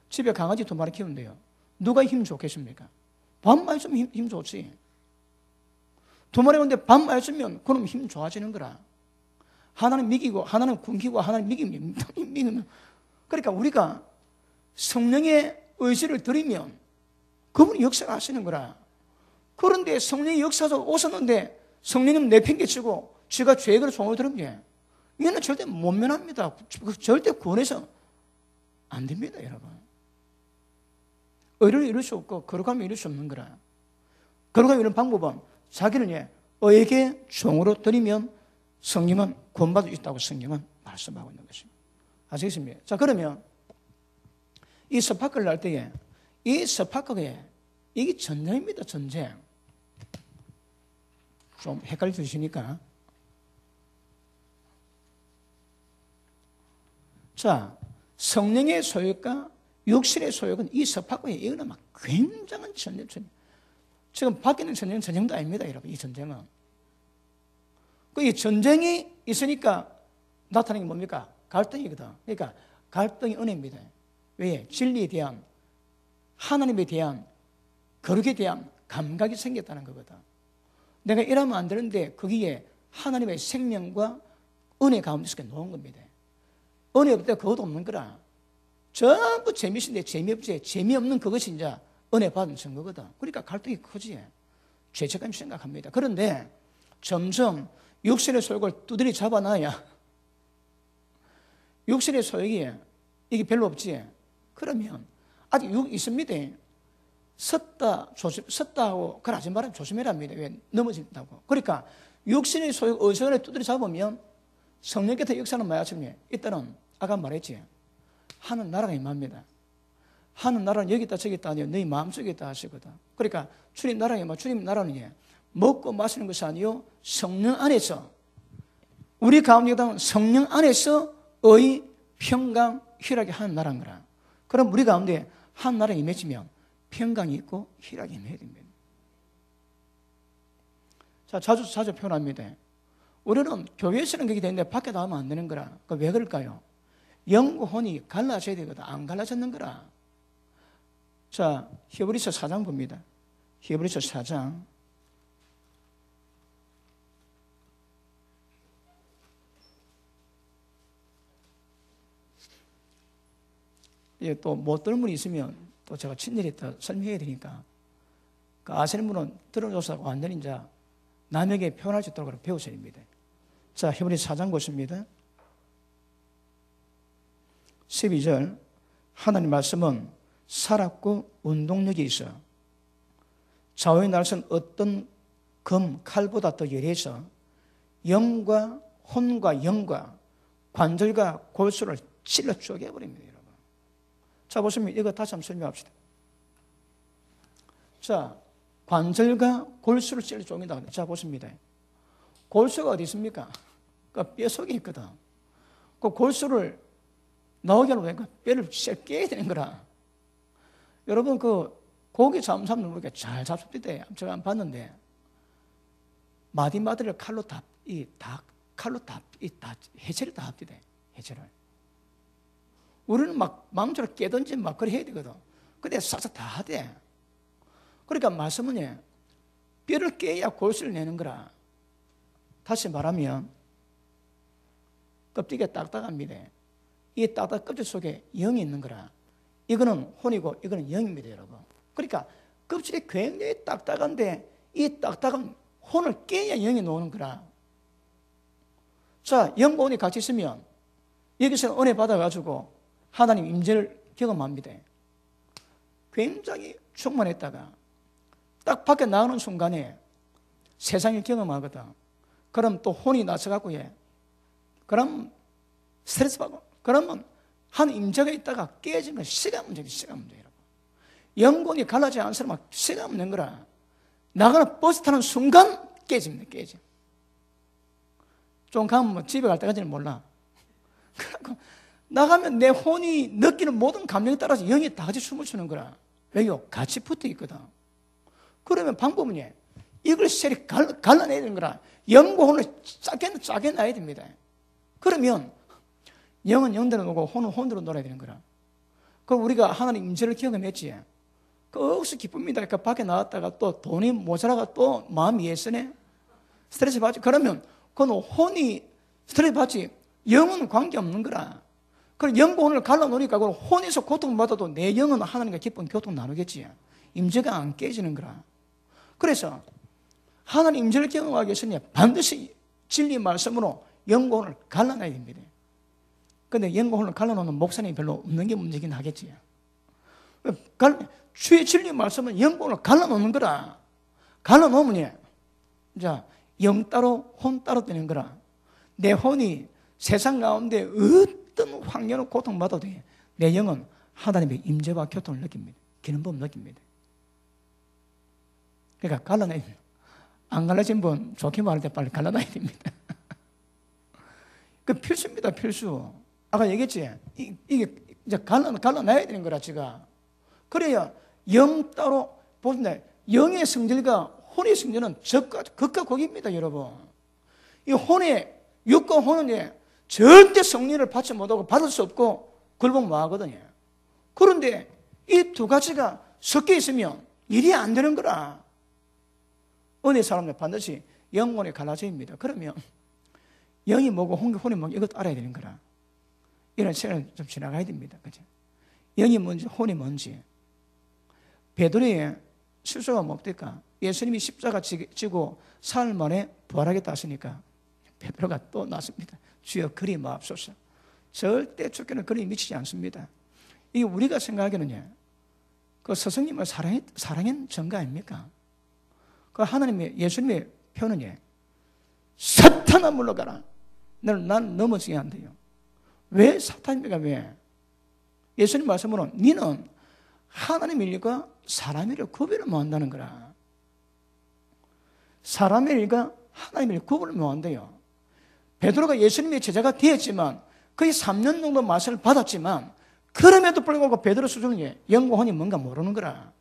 집에 강아지 2마리 키우는데요. 누가 힘 좋겠습니까? 밥 많이 주면 힘 좋지. 2마리 오는데 밥 많이 주면 그럼 힘 좋아지는 거라. 하나는 미기고 하나는 굶기고 하나는 미기면. 그러니까 우리가 성령의 의지를 드리면 그분이 역사를 하시는 거라. 그런데 성령의 역사도 오셨는데 성령님 내팽개치고 제가 죄를 종으로 들은 게 이거는 절대 못 면합니다. 절대 구원해서 안 됩니다, 여러분. 의를 이룰 수 없고 거룩함을 이룰 수 없는 거라. 거룩함을 이루는 방법은 자기는 의에게 종으로 드리면 성령은 구원받을 수 있다고 성령은 말씀하고 있는 것입니다. 아시겠습니까? 자, 그러면 이 스파크를 할 때에 이 스파크에 이게 전쟁입니다, 전쟁. 좀 헷갈려 주시니까. 자, 성령의 소욕과 육신의 소욕은 이 스파크에 이거는 막 굉장한 전쟁. 지금 밖에 있는 전쟁도 아닙니다, 여러분. 이 전쟁은. 이 전쟁이 있으니까 나타나는 게 뭡니까? 갈등이거든. 그러니까 갈등이 은혜입니다. 왜? 진리에 대한, 하나님에 대한, 거룩에 대한 감각이 생겼다는 거거든. 내가 이러면 안 되는데 거기에 하나님의 생명과 은혜 가운데서 놓은 겁니다. 은혜 없을 때 그것도 없는 거라. 전부 재미있는데 재미없지. 재미없는 그것이 이제 은혜 받은 증거거든. 그러니까 갈등이 크지. 죄책감이 생각합니다. 그런데 점점 육신의 소욕을 두드리 잡아놔야 육신의 소욕이 이게 별로 없지. 그러면 아직 육 있습니다. 섰다고 그걸 하지 말아요. 조심해랍니다. 왜? 넘어진다고. 그러니까 육신의 소욕 어선을 두드려 잡으면 성령께서 역사는 뭐야? 이때는 아까 말했지. 하는 나라가 임합니다. 하는 나라는 여기 있다 저기 있다 아니요. 너희 마음속에 있다 하시거든. 그러니까 주님 나라에 주님 나라는 먹고 마시는 것이 아니요. 성령 안에서 우리 가운데 있다면 성령 안에서 의, 평강, 희락이 하는 나라인 거라. 그럼 우리 가운데 한 나라에 임해지면 평강이 있고 희락이 임해야 됩니다. 자, 자주 표현합니다. 우리는 교회에서는 그렇게 되는데 밖에 나가면 안 되는 거라. 왜 그럴까요? 영과 혼이 갈라져야 되거든. 안 갈라졌는 거라. 자, 히브리서 4장 봅니다. 히브리서 4장. 이제 또 못 들은 분이 있으면 또 제가 친일이 더 설명해야 되니까 그 아시는 분은 들어줘서 완전히 이제 남에게 표현할 수 있도록 배우셔야 됩니다. 자, 히브리서 4장 보십니다. 12절 하나님 말씀은 살았고 운동력이 있어 좌우의 날선 어떤 금, 칼보다 더 예리해서 영과 혼과 영과 관절과 골수를 찔러 쪼개버립니다. 여러분. 자, 보시면 이거 다시 한번 설명합시다. 자, 관절과 골수를 찔러 쪼갠다. 자, 보십니다. 골수가 어디 있습니까? 그 뼈 속에 있거든. 그 골수를 나오게 하려고 뼈를 깨야 되는 거라. 여러분, 그 고기 잡으면 우리가 잘 잡힐 때 제가 안 봤는데 마디마디를 칼로 해체를 다 합니다. 해체를. 우리는 막 망조를 깨든지 막 그래 해야 되거든. 근데 싹싹 다 하대. 그러니까 말씀은 뼈를 깨야 골수를 내는 거라. 다시 말하면 껍데기가 딱딱합니다. 이 딱딱 껍질 속에 영이 있는 거라. 이거는 혼이고 이거는 영입니다, 여러분. 그러니까 껍질이 굉장히 딱딱한데 이 딱딱한 혼을 깨야 영이 나오는 거라. 자, 영과 혼이 같이 있으면 여기서 은혜 받아가지고 하나님 임재를 경험합니다. 굉장히 충만했다가 딱 밖에 나가는 순간에 세상을 경험하거든. 그럼 또 혼이 나서갖고 그럼 스트레스 받고 그러면 한 임재가 있다가 깨지면 시간 문제지, 시간 문제, 여러분. 영혼이 갈라지지 않은 사람은 시간 없는 거라. 나가는 버스 타는 순간 깨집니다, 깨져. 좀 가면 뭐 집에 갈 때까지는 몰라. 그러니까 나가면 내 혼이 느끼는 모든 감정에 따라서 영이 다 같이 춤을 추는 거라. 왜요? 같이 붙어 있거든. 그러면 방법은 이걸 세리 갈라내야 되는 거라. 영과 혼을 짜게 놔야 됩니다. 그러면 영은 영대로 놀고 혼은 혼대로 놀아야 되는 거라. 그럼 우리가 하나님 임재를 경험했지. 억수 기쁩니다. 그러니까 밖에 나왔다가 또 돈이 모자라가 또 마음이 예스네. 스트레스 받지. 그러면 그건 혼이 스트레스 받지. 영은 관계없는 거라. 그럼 영과 혼을 갈라놓으니까 그럼 혼에서 고통받아도 내 영은 하나님과 기쁜 교통 나누겠지. 임재가 안 깨지는 거라. 그래서 하나님 임재를 경험하기 위해서는 반드시 진리 말씀으로 영과 혼을 갈라놔야 됩니다. 근데 영과 혼을 갈라놓는 목사님이 별로 없는 게 문제긴 하겠지. 주의 진리 말씀은 영과 혼을 갈라놓는 거라. 갈라놓으면 자, 영 따로 혼 따로 되는 거라. 내 혼이 세상 가운데 어떤 환경을 고통받아도 내 영은 하나님의 임재와 교통을 느낍니다. 기는 법 느낍니다. 그러니까 갈라놔야 됩니다. 안 갈라진 분 좋게 말할 때 빨리 갈라놔야 됩니다. 그 필수입니다, 필수. 아까 얘기했지? 이게 이제 갈라놔야 되는 거라, 제가. 그래야 영 따로, 보십니다. 영의 성질과 혼의 성질은 극과 극입니다, 여러분. 이 혼의, 육과 혼은 절대 성리를 받지 못하고 받을 수 없고 굴복 뭐하거든요. 그런데 이 두 가지가 섞여 있으면 일이 안 되는 거라. 은혜 사람들 반드시 영혼이 갈라져입니다. 그러면 영이 뭐고 혼이 뭐고 이것도 알아야 되는 거라. 이런 시간을 좀 지나가야 됩니다. 그죠? 영이 뭔지 혼이 뭔지. 베드로의 실수가 뭡니까? 예수님이 십자가 지고 사흘 만에 부활하겠다 하시니까 베드로가 또 나섭니다. 주여 그리 마옵소서. 절대 주께는 그리 미치지 않습니다. 이게 우리가 생각하기에는요, 그 스승님을 사랑한 증거 아닙니까? 그 하나님의 예수님의 표현은 사탄아 물러가라. 난 넘어지게 안 돼요. 왜 사탄입니까? 왜? 예수님 말씀으로는 너는 하나님의 일과 사람의 일을 구별을 못한다는 거라. 사람의 일과 하나님의 일을 구별을 못한대요. 베드로가 예수님의 제자가 되었지만 거의 3년 정도 말씀을 받았지만 그럼에도 불구하고 베드로 수준은 영과 혼이 뭔가 모르는 거라.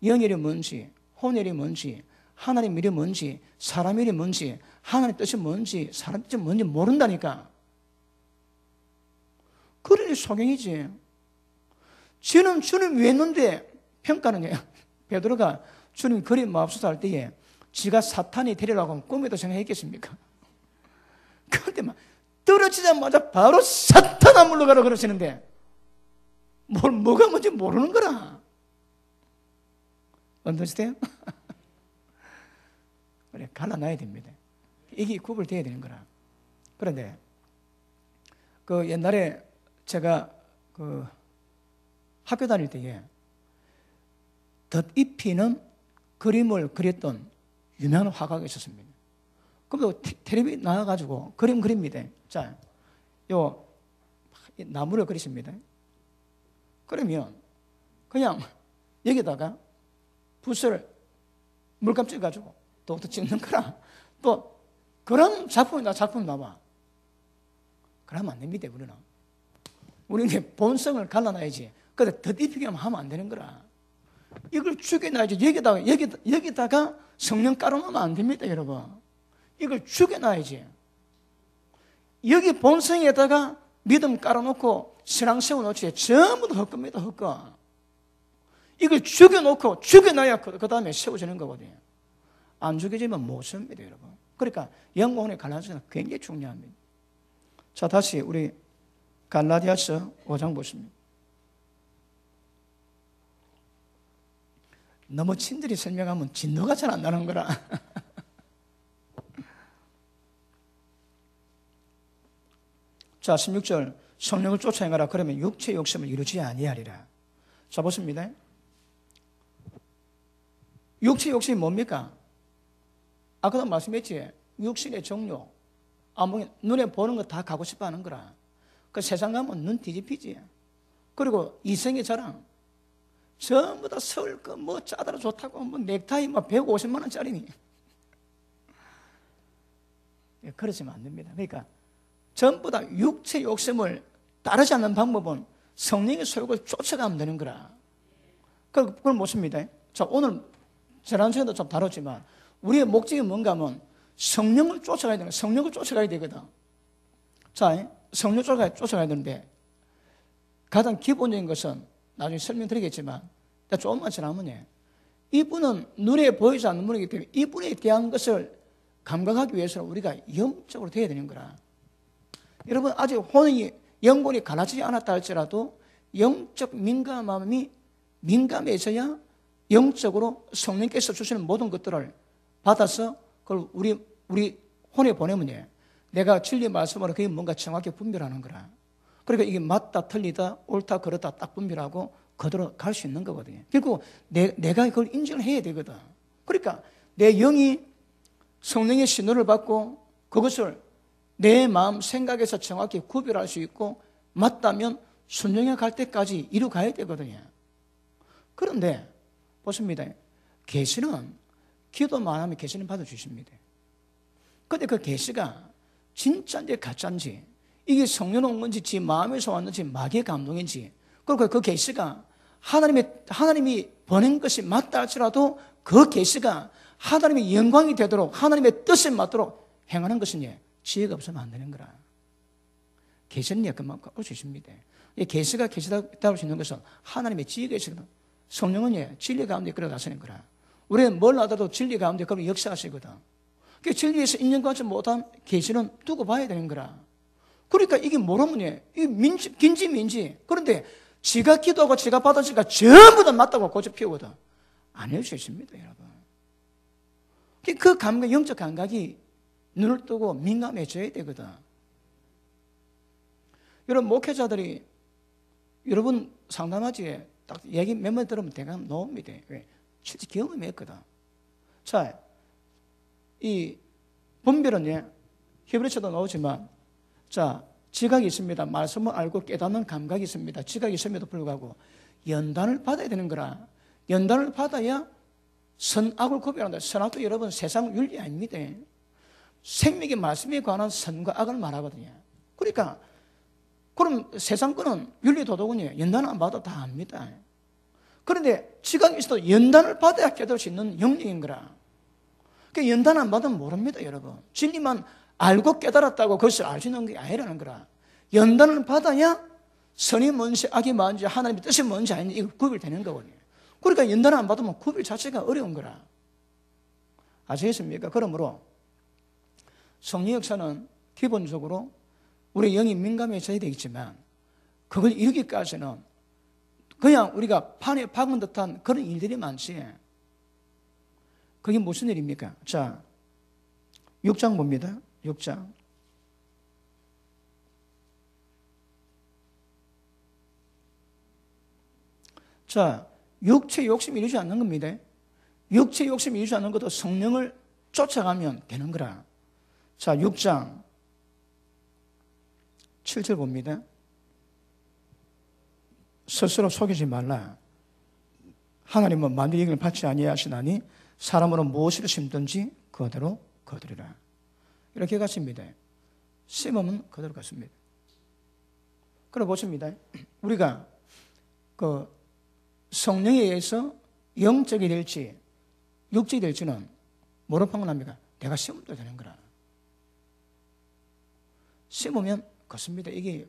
영일이 뭔지 혼일이 뭔지 하나님 일이 뭔지, 사람 일이 뭔지, 하나님 뜻이 뭔지, 사람 뜻이 뭔지 모른다니까. 그러니 소경이지. 지는 주님 왜 했는데 평가는 베드로가 주님 그림 마법사도 할 때에 지가 사탄이 데리라고 하면 꿈에도 생각했겠습니까? 그런데 막 떨어지자마자 바로 사탄아 물러가라 그러시는데 뭐가 뭔지 모르는 거라. 언더스태요? 그래, 갈라놔야 됩니다. 이게 구별돼야 되는 거라. 그런데 그 옛날에 제가 그 학교 다닐 때에 덧입히는 그림을 그렸던 유명한 화가가 있었습니다. 그럼 텔레비 나와가지고 그림 그립니다. 자, 요 나무를 그리십니다. 그러면 그냥 여기다가 붓을 물감 찍어가지고 또 찍는 거라. 또 그런 작품 나와. 그러면 안 됩니다. 우리는 본성을 갈라놔야지. 근데 덧입히게 하면 안 되는 거라. 이걸 죽여놔야지. 여기다가 성령 깔아놓으면 안 됩니다, 여러분. 이걸 죽여놔야지. 여기 본성에다가 믿음 깔아놓고 신앙 세워놓지. 전부 다 헛겁니다, 헛거. 이걸 죽여놔야 그 다음에 세워지는 거거든요. 안 죽여지면 못 섭니다, 여러분. 그러니까 영혼의 갈라지는 굉장히 중요합니다. 자, 다시 우리 갈라디아서 5장 보십니다. 너무 친절히 설명하면 진노가 잘 안 나는 거라. 자, 16절 성령을 쫓아 행하라. 그러면 육체의 욕심을 이루지 아니하리라. 자, 보십니다. 육체의 욕심이 뭡니까? 아까도 말씀했지. 육신의 종류. 눈에 보는 거 다 가고 싶어 하는 거라. 그 세상 가면 눈 뒤집히지. 그리고 이성의 자랑. 전부 다 서울 뭐 짜다라 좋다고 뭐 넥타이 막 150만 원짜리니. 그러시면 안 됩니다. 그러니까 전부 다 육체 욕심을 따르지 않는 방법은 성령의 소욕을 쫓아가면 되는 거라. 그걸 못습니다. 자, 오늘 지난주에도 좀 다뤘지만 우리의 목적이 뭔가 하면 성령을 쫓아가야 되는 거야. 성령을 쫓아가야 되거든. 자, 성령 쫓아가야 되는데 가장 기본적인 것은 나중에 설명드리겠지만 조금만 지나면 이분은 눈에 보이지 않는 분이기 때문에 이분에 대한 것을 감각하기 위해서는 우리가 영적으로 돼야 되는 거라. 여러분 아직 영혼이 갈라지지 않았다 할지라도 영적 민감함이 민감해져야 영적으로 성령께서 주시는 모든 것들을 받아서 그걸 우리 혼에 보내면 내가 진리 말씀으로 그게 뭔가 정확히 분별하는 거라. 그러니까 이게 맞다, 틀리다, 옳다, 그렇다 딱 분별하고 그대로 갈 수 있는 거거든요. 그리고 내가 그걸 인정을 해야 되거든. 그러니까 내 영이 성령의 신호를 받고 그것을 내 마음, 생각에서 정확히 구별할 수 있고 맞다면 순종해 갈 때까지 이루어가야 되거든요. 그런데 보십니다. 계시는 기도만 하면 계시는 받아주십니다. 그런데 그 계시가 진짜인지 가짜인지 이게 성령 온 건지 지 마음에서 왔는지 마귀의 감동인지 그리고 그 계시가 하나님이 보낸 것이 맞다 할지라도 그 계시가 하나님의 영광이 되도록 하나님의 뜻에 맞도록 행하는 것은 지혜가 없으면 안 되는 거라. 계시는 그만큼 올 수 있습니다. 이 계시가 계시다고 할 수 있는 것은 하나님의 지혜가 있거든. 성령은 진리 가운데 끌어가시는 거라. 우리는 뭘 하더라도 진리 가운데 그럼 역사하시거든. 그 진리에서 인정받지 못한 계시는 두고 봐야 되는 거라. 그러니까 이게 뭐라면 이 긴지민지. 그런데 지가 기도하고 지가 받았으니까 전부 다 맞다고 고집 피우거든. 아닐 수 있습니다, 여러분. 그 감각, 영적 감각이 눈을 뜨고 민감해져야 되거든. 여러분 목회자들이 여러분 상담하지 딱 얘기 몇 번 들으면 대강 나옵니다. 왜? 실제 경험이 했거든. 자, 이 분별은 히브리서도 나오지만 자, 지각이 있습니다. 말씀을 알고 깨닫는 감각이 있습니다. 지각이 있음에도 불구하고 연단을 받아야 되는 거라. 연단을 받아야 선악을 구별한다. 선악도 여러분 세상 윤리 아닙니다. 생명의 말씀에 관한 선과 악을 말하거든요. 그러니까 그럼 세상 거는 윤리 도덕은 연단을 안 받아도 다 압니다. 그런데 지각이 있어도 연단을 받아야 깨달을 수 있는 영역인 거라. 그러니까 연단 안 받으면 모릅니다, 여러분. 진리만 알고 깨달았다고 그것을 알 수 있는 게 아니라는 거라. 연단을 받아야 선이 뭔지 악이 뭔지 하나님의 뜻이 뭔지 아닌지 이거 구별되는 거거든요. 그러니까 연단을 안 받으면 구별 자체가 어려운 거라. 아시겠습니까? 그러므로 성령 역사는 기본적으로 우리 영이 민감해져야 되겠지만 그걸 이루기까지는 그냥 우리가 판에 박은 듯한 그런 일들이 많지. 그게 무슨 일입니까? 자, 6장 봅니다. 6장. 자, 육체 욕심이 이루지 않는 겁니다. 육체 욕심이 이루지 않는 것도 성령을 쫓아가면 되는 거라. 자, 6장 7절 봅니다. 스스로 속이지 말라. 하나님은 만일 영을 받지 아니하시나니 사람으로 무엇을 심든지 그대로 거두리라. 이렇게 갔습니다. 심으면 그대로 갔습니다. 그럼 보십니다. 우리가 그 성령에 의해서 영적이 될지 육적이 될지는 뭐로 판단합니까? 내가 심으면 되는 거라. 심으면 걷습니다. 이게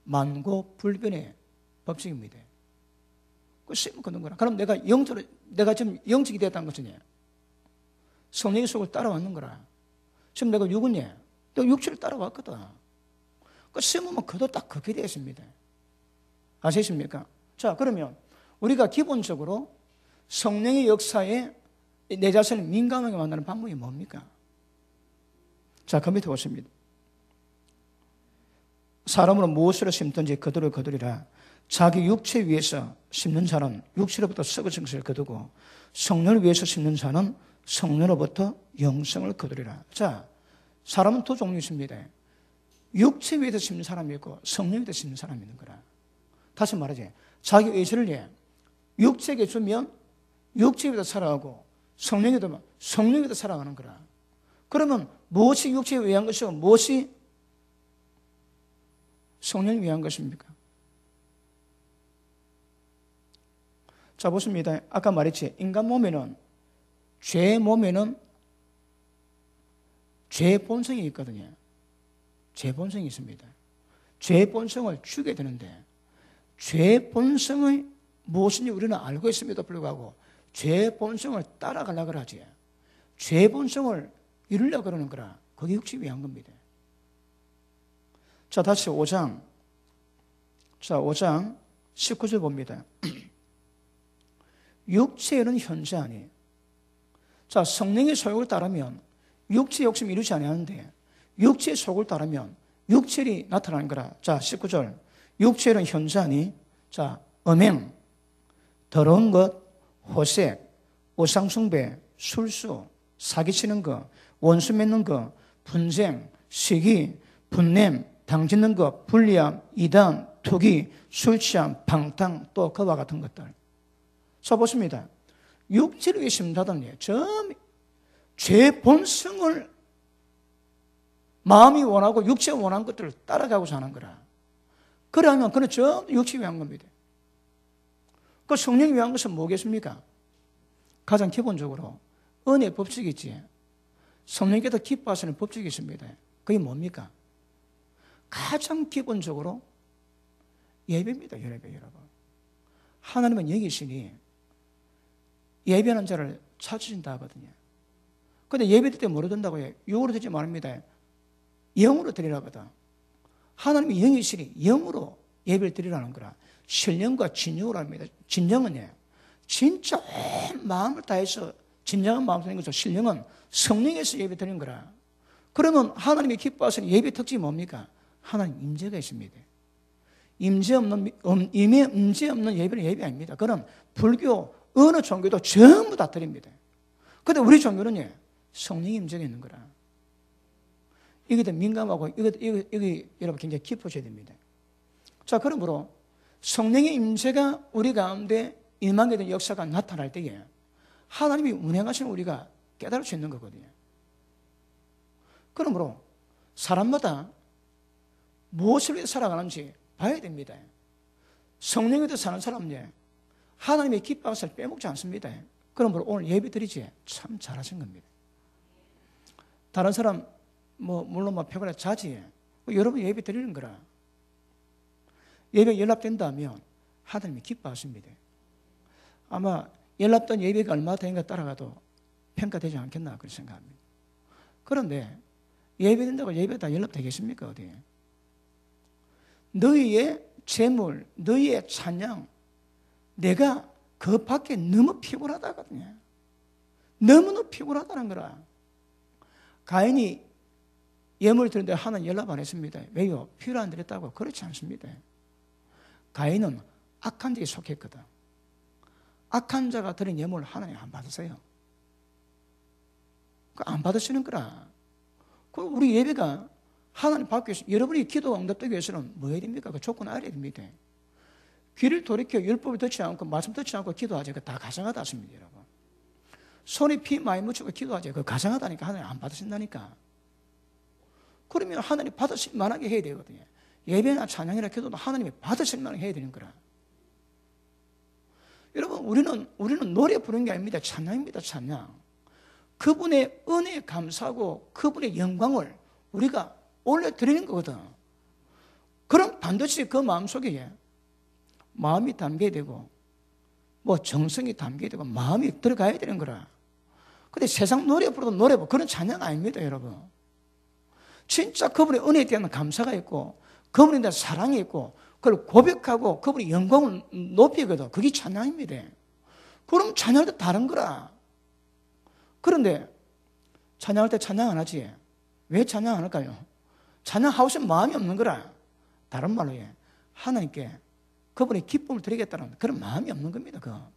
만고불변의 법칙입니다. 그 심으면 걷는 거라. 그럼 내가 지금 영적이 됐다는 것은 성령의 속을 따라왔는 거라. 지금 내가 육은요, 내가 육체를 따라왔거든. 그 심으면 그도 딱 그렇게 되어 있습니다. 아시겠습니까? 자, 그러면 우리가 기본적으로 성령의 역사에 내 자신을 민감하게 만드는 방법이 뭡니까? 자, 그 밑에 보십니다. 사람으로 무엇으로 심든지 그대로 거두리라. 자기 육체 위에서 심는 자는 육체로부터 썩어진 것을 거두고 성령을 위해서 심는 자는 성령으로부터 영생을 거두리라. 자, 사람은 두 종류 있습니다. 육체 위에서 심는 사람이 있고 성령 위에서 심는 사람이 있는 거라. 다시 말하지. 자기 의지를 육체에게 주면 육체 위에서 살아가고 성령에 두면 성령 위에서 살아가는 거라. 그러면 무엇이 육체에 의한 것이고 무엇이 성령을 위한 것입니까? 자, 보십니다. 아까 말했지. 인간 몸에는 죄 몸에는 죄 본성이 있거든요. 죄 본성이 있습니다. 죄 본성을 죽여야 되는데 죄 본성의 무엇인지 우리는 알고 있음에도 불구하고 죄 본성을 따라가려고 하지. 죄 본성을 이루려고 그러는 거라. 그게 육체 위한 겁니다. 자, 다시 5장. 자, 5장 19절 봅니다. 육체는 현재하니. 자, 성령의 소욕을 따르면 육체 욕심이 이루지 아니하는데 육체의 소욕을 따르면 육체이 나타나는 거라. 자, 19절. 육체는 현재하니. 자, 음행, 더러운 것, 호색, 우상숭배, 술수, 사기치는 것, 원수 맺는 것, 분쟁, 시기, 분냄, 당짓는 것, 불리함, 이단, 투기, 술취함, 방탕, 또 그와 같은 것들. 자, 보십니다. 육체를 위해 심자더니 죄 본성을 마음이 원하고 육체가 원하는 것들을 따라가고자 하는 거라. 그러면 그는 전부 육체를 위한 겁니다. 그 성령을 위한 것은 뭐겠습니까? 가장 기본적으로 은혜 법칙이 있지. 성령께서 기뻐하시는 법칙이 있습니다. 그게 뭡니까? 가장 기본적으로 예배입니다. 예배, 여러분. 하나님은 영이시니 예배하는 자를 찾으신다 하거든요. 그런데 예배 드릴 때 뭐로 든다고 해요? 육으로 드리지 말입니다. 영으로 드리라거든. 하나님이 영이시니 영으로 예배를 드리라는 거라. 신령과 진정으로 합니다. 진정은 진짜 온 마음을 다해서 진정한 마음을 드리는 거죠. 신령은 성령에서 예배 드리는 거라. 그러면 하나님이 기뻐하시는 예배 특징이 뭡니까? 하나님 임재가 있습니다. 임재 없는 예배는 예배 아닙니다. 그럼 불교 어느 종교도 전부 다 드립니다. 그런데 우리 종교는 성령 임재가 있는 거라. 이게 더 민감하고 이게 여러분 굉장히 깊어져야 됩니다. 자, 그러므로 성령의 임재가 우리 가운데 임하게 된 역사가 나타날 때에 하나님이 운행하시는 우리가 깨달을 수 있는 거거든요. 그러므로 사람마다 무엇을 위해 살아가는지 봐야 됩니다. 성령에 대해 사는 사람은 하나님의 기뻐하심을 빼먹지 않습니다. 그러므로 오늘 예배 드리지 참 잘하신 겁니다. 다른 사람 물론 피곤해 자지. 여러분 예배 드리는 거라. 예배 연락된다면 하나님이 기뻐하십니다. 아마 연락된 예배가 얼마 되는가 따라가도 평가되지 않겠나 그렇게 생각합니다. 그런데 예배된다고 예배 다 연락되겠습니까? 어디? 너희의 재물, 너희의 찬양, 내가 그 밖에 너무 피곤하다거든요. 너무너무 피곤하다는 거라. 가인이 예물 드렸는데 하나님 연락 안 했습니다. 왜요? 필요 안 드렸다고. 그렇지 않습니다. 가인은 악한 자에 속했거든. 악한 자가 드린 예물을 하나님 안 받으세요. 안 받으시는 거라. 그럼 우리 예배가 하나님 받기 위해서, 여러분이 기도가 응답되기 위해서는 뭐 해야 됩니까? 그 조건 알아야 됩니다. 귀를 돌이켜 율법을 듣지 않고 말씀 듣지 않고 기도하지. 그거 다 가장하다 하십니다, 여러분. 손에 피 많이 묻히고 기도하지. 그거 가장하다니까. 하나님 안 받으신다니까. 그러면 하나님 받으실 만하게 해야 되거든요. 예배나 찬양이나 기도도 하나님이 받으실 만하게 해야 되는 거라. 여러분, 우리는 노래 부르는 게 아닙니다. 찬양입니다, 찬양. 그분의 은혜에 감사하고 그분의 영광을 우리가 올려드리는 거거든. 그럼 반드시 그 마음속에 마음이 담겨야 되고 정성이 담겨야 되고 마음이 들어가야 되는 거라. 근데 세상 노래 부르도 노래 부르고 그런 찬양 아닙니다, 여러분. 진짜 그분의 은혜에 대한 감사가 있고 그분에 대한 사랑이 있고 그걸 고백하고 그분의 영광을 높이거든. 그게 찬양입니다. 그럼 찬양할 때 다른 거라. 그런데 찬양할 때 찬양 안 하지. 왜 찬양 안 할까요? 찬양하고 싶은 마음이 없는 거라. 다른 말로 하나님께 그분의 기쁨을 드리겠다는 그런 마음이 없는 겁니다. 그거.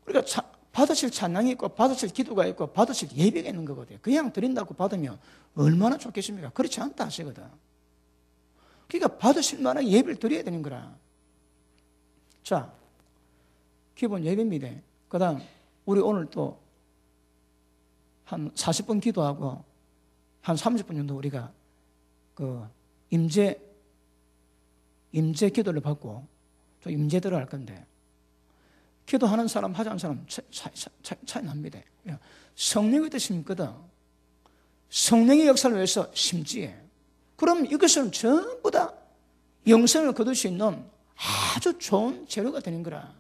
그러니까 받으실 찬양이 있고 받으실 기도가 있고 받으실 예배가 있는 거거든요. 그냥 드린다고 받으면 얼마나 좋겠습니까? 그렇지 않다 하시거든. 그러니까 받으실 만한 예배를 드려야 되는 거라. 자, 기본 예배입니다. 그 다음 우리 오늘 또 한 40분 기도하고 한 30분 정도 우리가 그 임재 기도를 받고 또 임재 들어갈 건데, 기도하는 사람 하지 않는 사람 차이 납니다. 성령이 더 심거든. 성령의 역사를 위해서 심지에. 그럼 이것은 전부 다 영생을 거둘 수 있는 아주 좋은 재료가 되는 거라.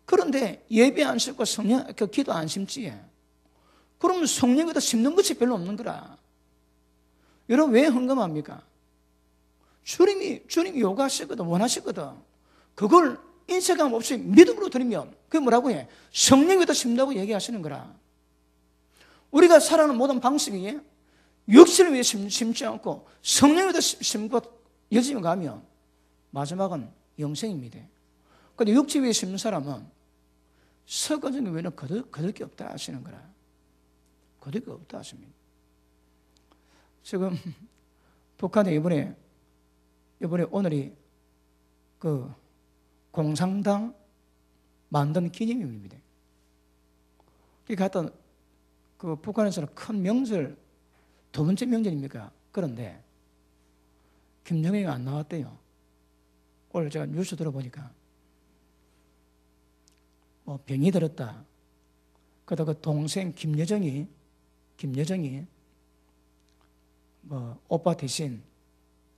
그런데 예배 안 심고 기도 안 심지에. 그럼 성령이 더 심는 것이 별로 없는 거라. 여러분 왜 헌금합니까? 주님이 요구하시거든, 원하시거든. 그걸 인색함 없이 믿음으로 드리면 그게 뭐라고 해? 성령이 더 심다고 얘기하시는 거라. 우리가 살아가는 모든 방식이 육신을 위해 심지 않고 성령이 더 심고 열심히 가면 마지막은 영생입니다. 그런데 육체 위에 심는 사람은 서거진 것 외에는 거둘 게 없다 하시는 거라. 거둘 게 없다 하십니다. 지금 북한에 이번에 오늘이 그 공산당 만든 기념일입니다. 그러니까 그 북한에서는 큰 명절, 두 번째 명절입니까? 그런데 김정일이가 안 나왔대요. 오늘 제가 뉴스 들어보니까 병이 들었다. 그러다 그 동생 김여정이 오빠 대신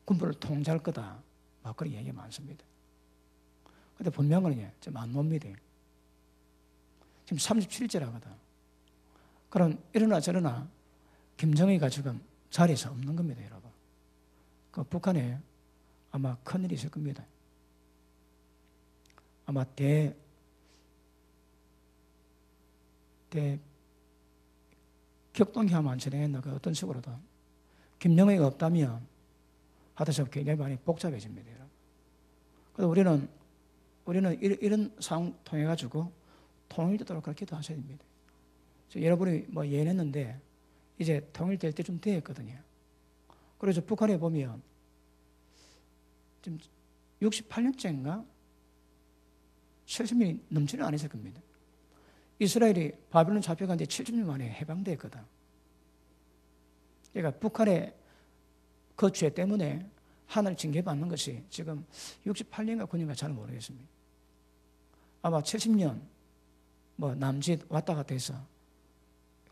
군부를 통제할 거다. 그런 얘기 많습니다. 근데 분명한 건 좀 안 놉니다. 지금 37일째라거든. 그럼 이러나 저러나 김정일이가 지금 자리에서 없는 겁니다, 여러분. 그 북한에 아마 큰일이 있을 겁니다. 아마 격동기 하면 안 진행했나, 그 어떤 식으로든. 김정일이가 없다면 하여튼 굉장히 많이 복잡해집니다, 여러분. 그래서 우리는 이런 상황 통해가지고 통일되도록 그렇게 기도하셔야 됩니다. 여러분이 예언했는데 이제 통일될 때 좀 되었거든요. 그래서 북한에 보면 지금 68년째인가 70년이 넘지는 않았을 겁니다. 이스라엘이 바벨론 잡혀간 지 70년 만에 해방됐거든. 그러니까 북한의 그 죄 때문에 하나님 징계받는 것이 지금 68년인가 9년인가 잘 모르겠습니다. 아마 70년 남짓 왔다 갔다 해서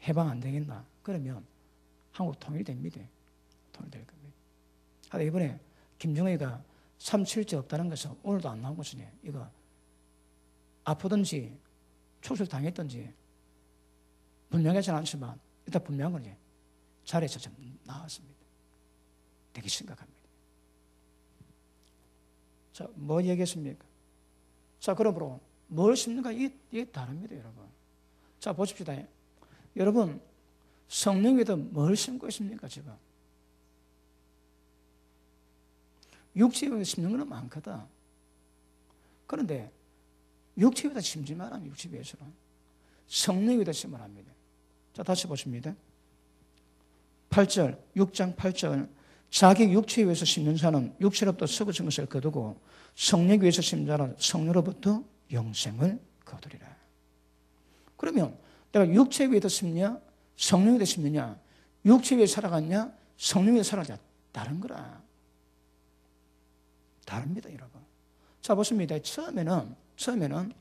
해방 안 되겠나? 그러면 한국 통일됩니다. 통일될 겁니다. 하여튼 이번에 김정은이가 3.7제 없다는 것은 오늘도 안 나온 것이니 이거 아프든지 추출당했든지 분명하지는 않지만 일단 분명한 건 자리에서 좀 나왔습니다. 되게 심각합니다. 자, 뭐 얘기했습니까? 자, 그러므로 뭘 심는가 이게 다릅니다, 여러분. 자, 보십시다. 여러분, 성령 위에도 뭘 심고 있습니까, 지금? 육체 위에 심는 건 많거든. 그런데 육체 위에다 심지 말아요, 육체 위에서는. 성령 위에다 심으라 합니다. 자, 다시 보십니다. 8절, 6장 8절. 자기 육체 위에서 심는 자는 육체로부터 썩어진 것을 거두고 성령 위에서 심는 자는 성령으로부터 영생을 거두리라. 그러면 내가 육체 위에다 심냐, 성령 위에다 심느냐, 육체 위에 살아갔냐, 성령 위에 살아갔냐, 다른 거라. 다릅니다, 여러분. 자, 보십니다. 처음에는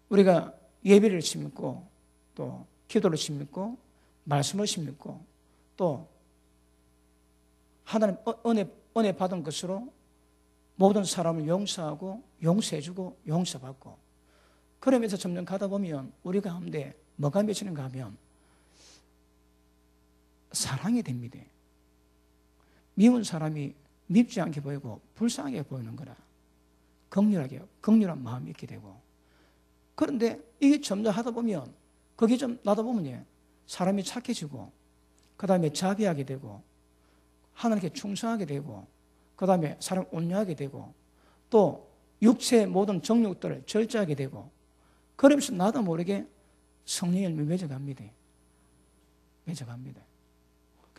우리가 예배를 심고 또 기도를 심고 말씀을 심고 또 하나님 은혜 받은 것으로 모든 사람을 용서하고 용서해주고 용서받고 그러면서 점점 가다 보면 우리 가운데 뭐가 맺히는가 하면 사랑이 됩니다. 미운 사람이 밉지 않게 보이고 불쌍하게 보이는 거라. 극렬한 마음이 있게 되고 그런데 이게 점점 하다 보면 거기 좀 나다 보면 사람이 착해지고 그 다음에 자비하게 되고 하나님께 충성하게 되고 그 다음에 사람 온유하게 되고 또 육체의 모든 정욕들을 절제하게 되고 그러면서 나도 모르게 성령의 열매 맺어갑니다.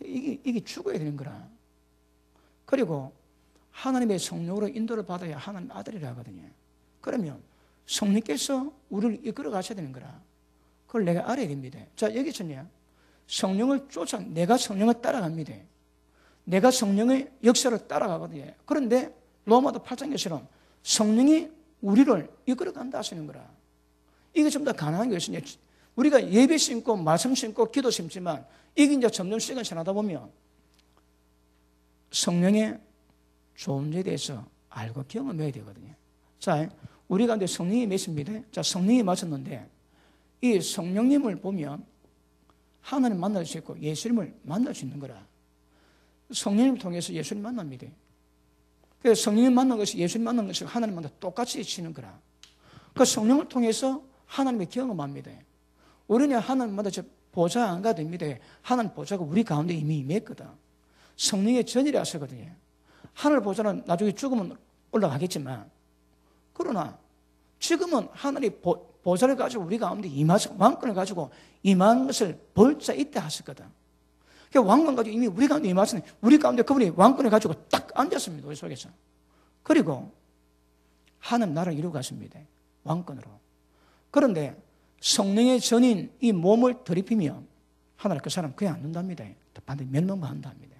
이게 죽어야 되는 거라. 그리고 하나님의 성령으로 인도를 받아야 하나님 아들이라 하거든요. 그러면 성령께서 우리를 이끌어 가셔야 되는 거라. 그걸 내가 알아야 됩니다. 자, 여기서는요. 성령을 쫓아 내가 성령을 따라갑니다. 내가 성령의 역사를 따라가거든요. 그런데 로마도 8장에서는 성령이 우리를 이끌어 간다 하시는 거라. 이게 좀 더 가능한 것이냐. 우리가 예배 심고 말씀 심고 기도 심지만 이게 이제 점점 시간이 지나다 보면 성령의 존재에 대해서 알고 경험해야 되거든요. 자, 우리가 이제 성령이 맺습니다. 자, 성령이 맞았는데 이 성령님을 보면 하나님 만날 수 있고 예수님을 만날 수 있는 거라. 성령님을 통해서 예수님 만납니다. 그래서 성령님 만난 것이 예수님 만난 것이 하나님 만나 똑같이 치는 거라. 그 성령을 통해서 하나님의 경험합니다. 우리는 하나님 만나 보좌 안 가도 됩니다. 하나님 보좌가 우리 가운데 이미 임했거든. 성령의 전이라 하시거든요. 하늘 보좌는 나중에 죽으면 올라가겠지만 그러나 지금은 하늘이 보좌를 가지고 우리 가운데 임하셔 왕권을 가지고 임한 것을 볼 자 있다 하셨거든. 그 왕권 가지고 이미 우리 가운데 임하시는 우리 가운데 그분이 왕권을 가지고 딱 앉았습니다. 우리 속에서. 그리고 하나님 나라를 이루고 가십니다. 왕권으로. 그런데 성령의 전인 이 몸을 더럽히면 하나님 그 사람 그냥 안 된답니다. 반드시 멸망한다 합니다.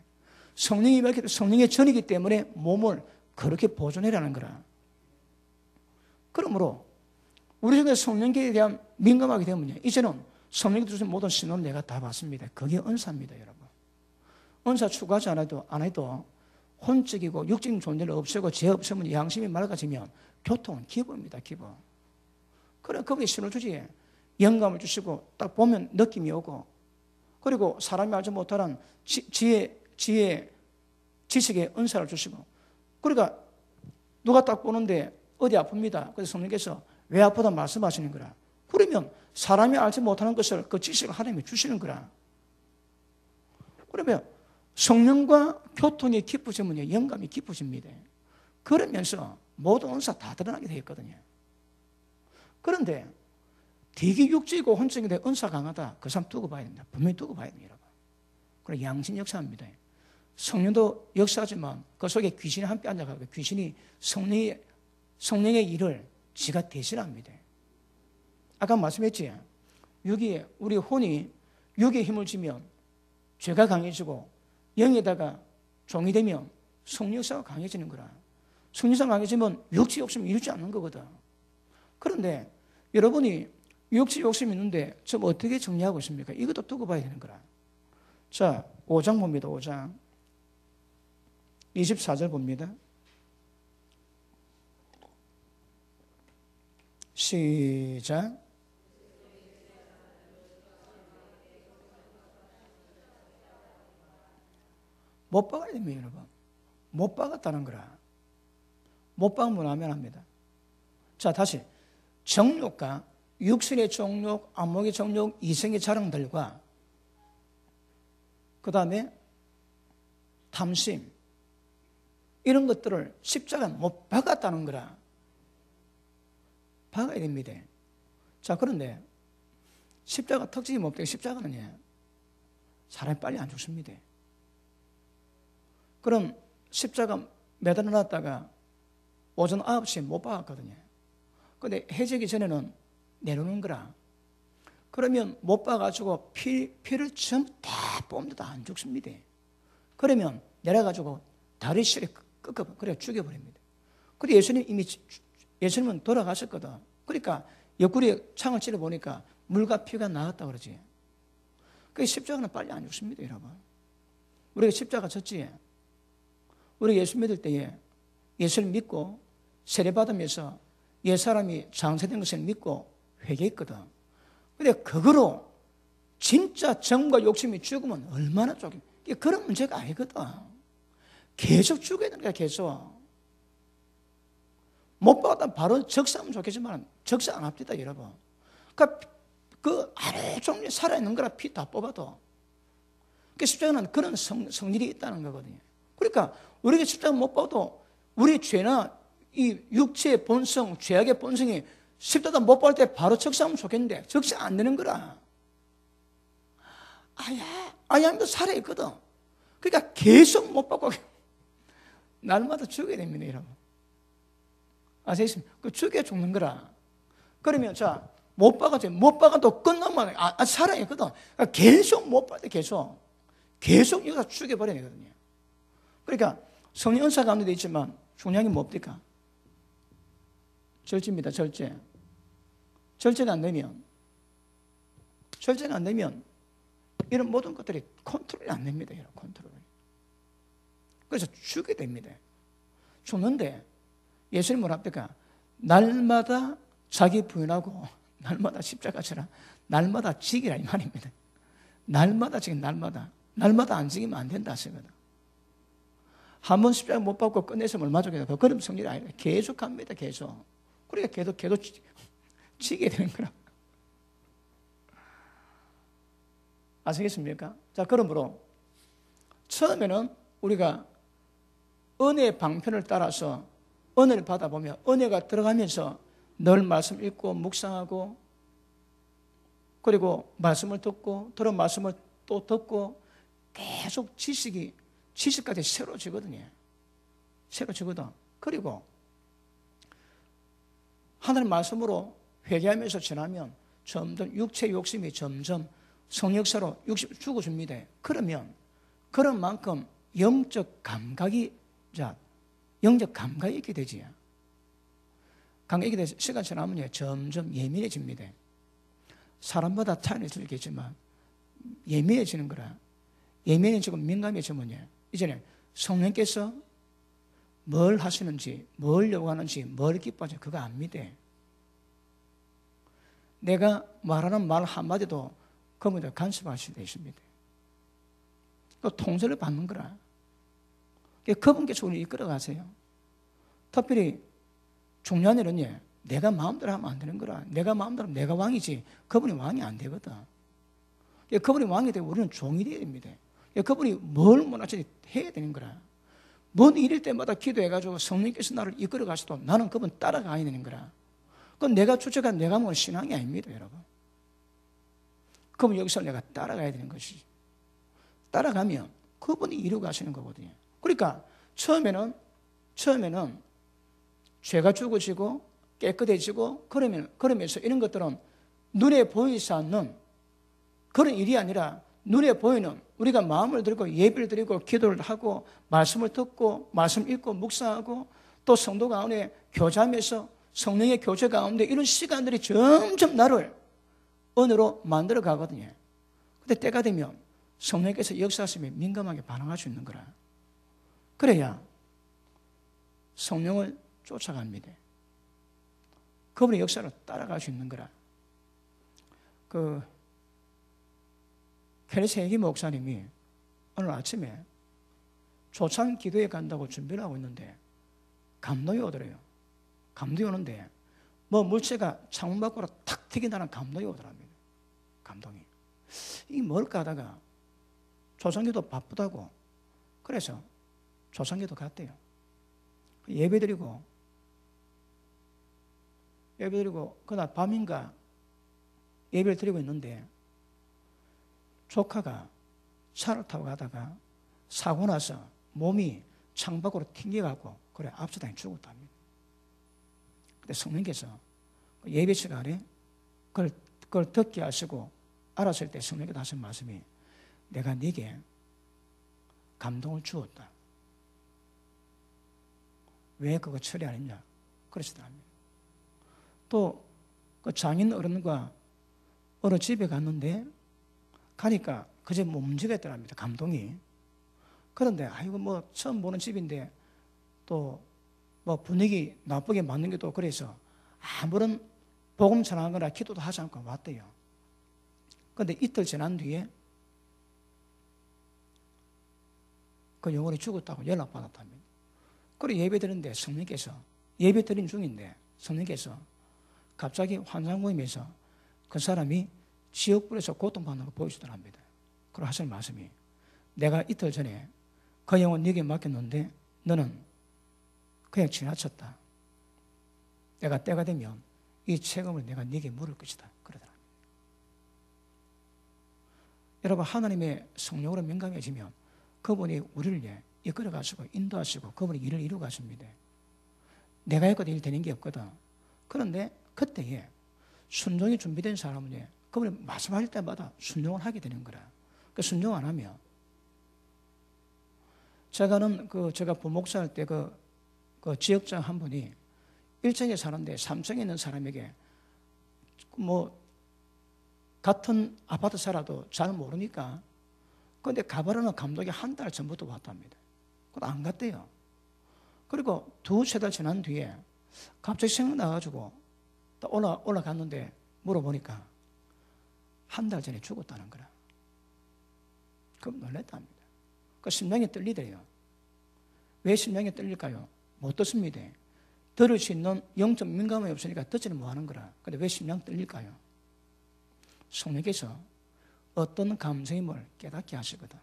성령의 전이기 때문에 몸을 그렇게 보존해라는 거라. 그러므로 우리 중에 성령계에 대한 민감하게 되면요. 이제는 성령이 주신 모든 신호를 내가 다 받습니다. 그게 은사입니다, 여러분. 은사 추구하지 안 해도 혼적이고 육적인 존재를 없애고 죄 없으면 양심이 맑아지면 교통은 기부입니다, 기부. 그래, 그분이 신을 주지. 영감을 주시고 딱 보면 느낌이 오고 그리고 사람이 알지 못하는 지식의 은사를 주시고 그러니까 누가 딱 보는데 어디 아픕니다. 그래서 성령께서 왜 아프다 말씀하시는 거라. 그러면 사람이 알지 못하는 것을 그 지식을 하나님이 주시는 거라. 그러면 성령과 교통이 깊어지면 영감이 깊어집니다. 그러면서 모든 은사 다 드러나게 되어 있거든요. 그런데 되게 육적이고 혼적인데 은사 강하다. 그 사람 두고 봐야 됩니다. 분명히 두고 봐야 됩니다. 여러분. 그리고 양심 역사입니다. 성령도 역사하지만 그 속에 귀신이 함께 앉아가고 귀신이 성령의 일을 지가 대신합니다. 아까 말씀했지. 여기에 우리 혼이 육의 힘을 지면 죄가 강해지고 영에다가 종이 되면 성령 역사가 강해지는 거라. 성령상 강해지면 육체 욕심이 이루지 않는 거거든. 그런데 여러분이 육체 욕심이 있는데 좀 어떻게 정리하고 있습니까? 이것도 두고 봐야 되는 거라. 자, 5장 봅니다. 5장 24절 봅니다. 시작. 못 박아야 됩니다, 여러분. 못 박았다는 거라. 못 박으면 하면 합니다. 자, 다시. 정욕과 육신의 정욕, 안목의 정욕, 이성의 자랑들과 그 다음에 탐심, 이런 것들을 십자가에 못 박았다는 거라. 박아야 됩니다. 자, 그런데 십자가 특징이 뭡니까? 십자가는 사람이 빨리 안 죽습니다. 그럼 십자가 매달아 놨다가 오전 9시에 못 박았거든요. 근데 해지기 전에는 내놓는 거라. 그러면 못 박아가지고 피를 전부 다 뽑는데도 안 죽습니다. 그러면 내려가지고 다리 실에 그래 죽여버립니다. 근데 예수님은 돌아가셨거든. 그러니까 옆구리에 창을 찔러보니까 물과 피가 나왔다 그러지. 그 십자가는 빨리 안 죽습니다, 여러분. 우리가 십자가 졌지. 우리 예수 믿을 때에 예수를 믿고 세례받으면서 옛사람이 장사된 것을 믿고 회개했거든. 근데 그거로 진짜 정과 욕심이 죽으면 얼마나 죽여. 그런 문제가 아니거든. 계속 죽여야 되는 거야, 계속. 못 박았다면 바로 적사하면 좋겠지만 적사 안 합니다, 여러분. 그러니까 그 하루 종일 살아있는 거라 피 다 뽑아도. 그 십자가는 그런 성질이 있다는 거거든요. 그러니까 우리가 십자가 못 봐도 우리 죄나 이 육체의 본성, 죄악의 본성이 십자가 못 볼 때 바로 적사하면 좋겠는데 적사 안 되는 거라. 아야도 살아있거든. 그러니까 계속 못 받고 날마다 죽여야 됩니다, 여러분. 아시겠습니까? 그 죽여 죽는 거라. 그러면 자, 못 박아도 끝나면 살아있거든. 그러니까 계속 못 받아, 계속 여기서 죽여버려야 되거든요. 그러니까 성령 은사 가운데 있지만 중요한 게 뭡니까? 절제입니다, 절제. 절제가 안 되면 이런 모든 것들이 컨트롤이 안 됩니다, 여러분. 컨트롤이. 그래서 죽게 됩니다. 죽는데 예수님 뭐라 합니까? 날마다 자기 부인하고 날마다 십자가 지라 날마다 지기라 이 말입니다. 날마다 지기, 날마다 안 지기면 안 된다 하시거든. 한 번 십자가 못 받고 끝내서 얼마 좋겠다. 그럼 성질이 아니라 계속 합니다, 계속. 그러니까 계속 지게 되는 거라. 아시겠습니까? 자, 그러므로 처음에는 우리가 은혜의 방편을 따라서 은혜를 받아보면 은혜가 들어가면서 늘 말씀 읽고 묵상하고 그리고 말씀을 듣고 들은 말씀을 또 듣고 계속 지식까지 새로워지거든요. 새로워지거든. 그리고 하나님 말씀으로 회개하면서 지나면 점점 육체 욕심이 점점 성역사로 육심이 죽어줍니다. 그러면 그런 만큼 영적 감각이 있게 되지. 감각이 돼서 시간 지나면 점점 예민해집니다. 사람마다 차이는 있겠지만 예민해지는 거라. 예민해지고 민감해지면 이제는 성령께서 뭘 하시는지, 뭘 요구하는지, 뭘 기뻐하는지 그거 압니다. 내가 말하는 말 한마디도 그분들 간섭할 수도 있습니다. 그 통제를 받는 거라. 그분께서 우리 이끌어가세요. 특별히 중요한 일은 내가 마음대로 하면 안 되는 거라. 내가 마음대로 하면 내가 왕이지 그분이 왕이 안 되거든. 그분이 왕이 되고 우리는 종이 되어야 됩니다. 그분이 뭘 원하시는지 해야 되는 거라. 뭔 일일 때마다 기도해가지고 성령께서 나를 이끌어 가셔도 나는 그분 따라가야 되는 거라. 그건 내가 추측한 내가 먹은 신앙이 아닙니다, 여러분. 그분 여기서 내가 따라가야 되는 것이지. 따라가면 그분이 이루어 가시는 거거든요. 그러니까 처음에는 죄가 죽어지고 깨끗해지고 그러면서 이런 것들은 눈에 보이지 않는 그런 일이 아니라 눈에 보이는 우리가 마음을 들고 예배를 드리고 기도를 하고 말씀을 듣고 말씀 읽고 묵상하고 또 성도 가운데 교제하면서 성령의 교제 가운데 이런 시간들이 점점 나를 은혜로 만들어 가거든요. 근데 때가 되면 성령께서 역사하시며 민감하게 반응할 수 있는 거라. 그래야 성령을 쫓아갑니다. 그분의 역사를 따라갈 수 있는 거라. 캐리스 헤기 목사님이 오늘 아침에 초창 기도에 간다고 준비를 하고 있는데 감동이 오더래요. 감동이 오는데 뭐 물체가 창문 밖으로 탁 튀긴다는 감동이 오더랍니다. 감동이. 이게 뭘까 하다가 초창기도 바쁘다고 그래서 초창기도 갔대요. 예배드리고 그날 밤인가 예배를 드리고 있는데 조카가 차를 타고 가다가 사고 나서 몸이 창밖으로 튕겨가고 그래 앞서다니 죽었답니다. 근데 성령께서 예배 시간에 그걸 듣게 하시고 알았을 때 성령께서 하신 말씀이 내가 네게 감동을 주었다. 왜 그거 처리 안 했냐? 그러시더랍니다. 또 그 장인 어른과 어느 집에 갔는데 가니까 그제 못 움직였더랍니다. 감동이. 그런데 아이고 뭐 처음 보는 집인데 또 뭐 분위기 나쁘게 맞는 게 또 그래서 아무런 복음 전하거나 기도도 하지 않고 왔대요. 그런데 이틀 지난 뒤에 그 영혼이 죽었다고 연락받았답니다. 그리고 예배 드리는데 성령께서 예배 드린 중인데 성령께서 갑자기 환상 모임에서 그 사람이 지옥불에서 고통받는 걸 보여주더랍니다. 그리고 하실 말씀이 내가 이틀 전에 그 영혼 네게 맡겼는데 너는 그냥 지나쳤다. 내가 때가 되면 이 책임을 내가 네게 물을 것이다. 그러더랍니다. 여러분 하나님의 성령으로 민감해지면 그분이 우리를 이끌어 가시고 인도하시고 그분이 일을 이루어 가십니다. 내가 했거든 일 되는 게 없거든. 그런데 그때에 순종이 준비된 사람은 그분이 말씀하실 때마다 순종을 하게 되는 거라. 그 순종 안 하면 제가 부목사할 때 그 지역장 한 분이 1층에 사는데 3층에 있는 사람에게 뭐 같은 아파트 살아도 잘 모르니까 그런데 가보라는 감독이 한 달 전부터 왔답니다. 그건 안 갔대요. 그리고 2-3달 지난 뒤에 갑자기 생각나가지고 또 올라갔는데 물어보니까 한 달 전에 죽었다는 거라. 그럼 놀랬답니다. 그 심장이 떨리대요. 왜 심장이 떨릴까요? 못 듣습니다. 들을 수 있는 영적 민감함이 없으니까 듣지는 못하는 거라. 근데 왜 심장 떨릴까요? 성령께서 어떤 감성임을 깨닫게 하시거든.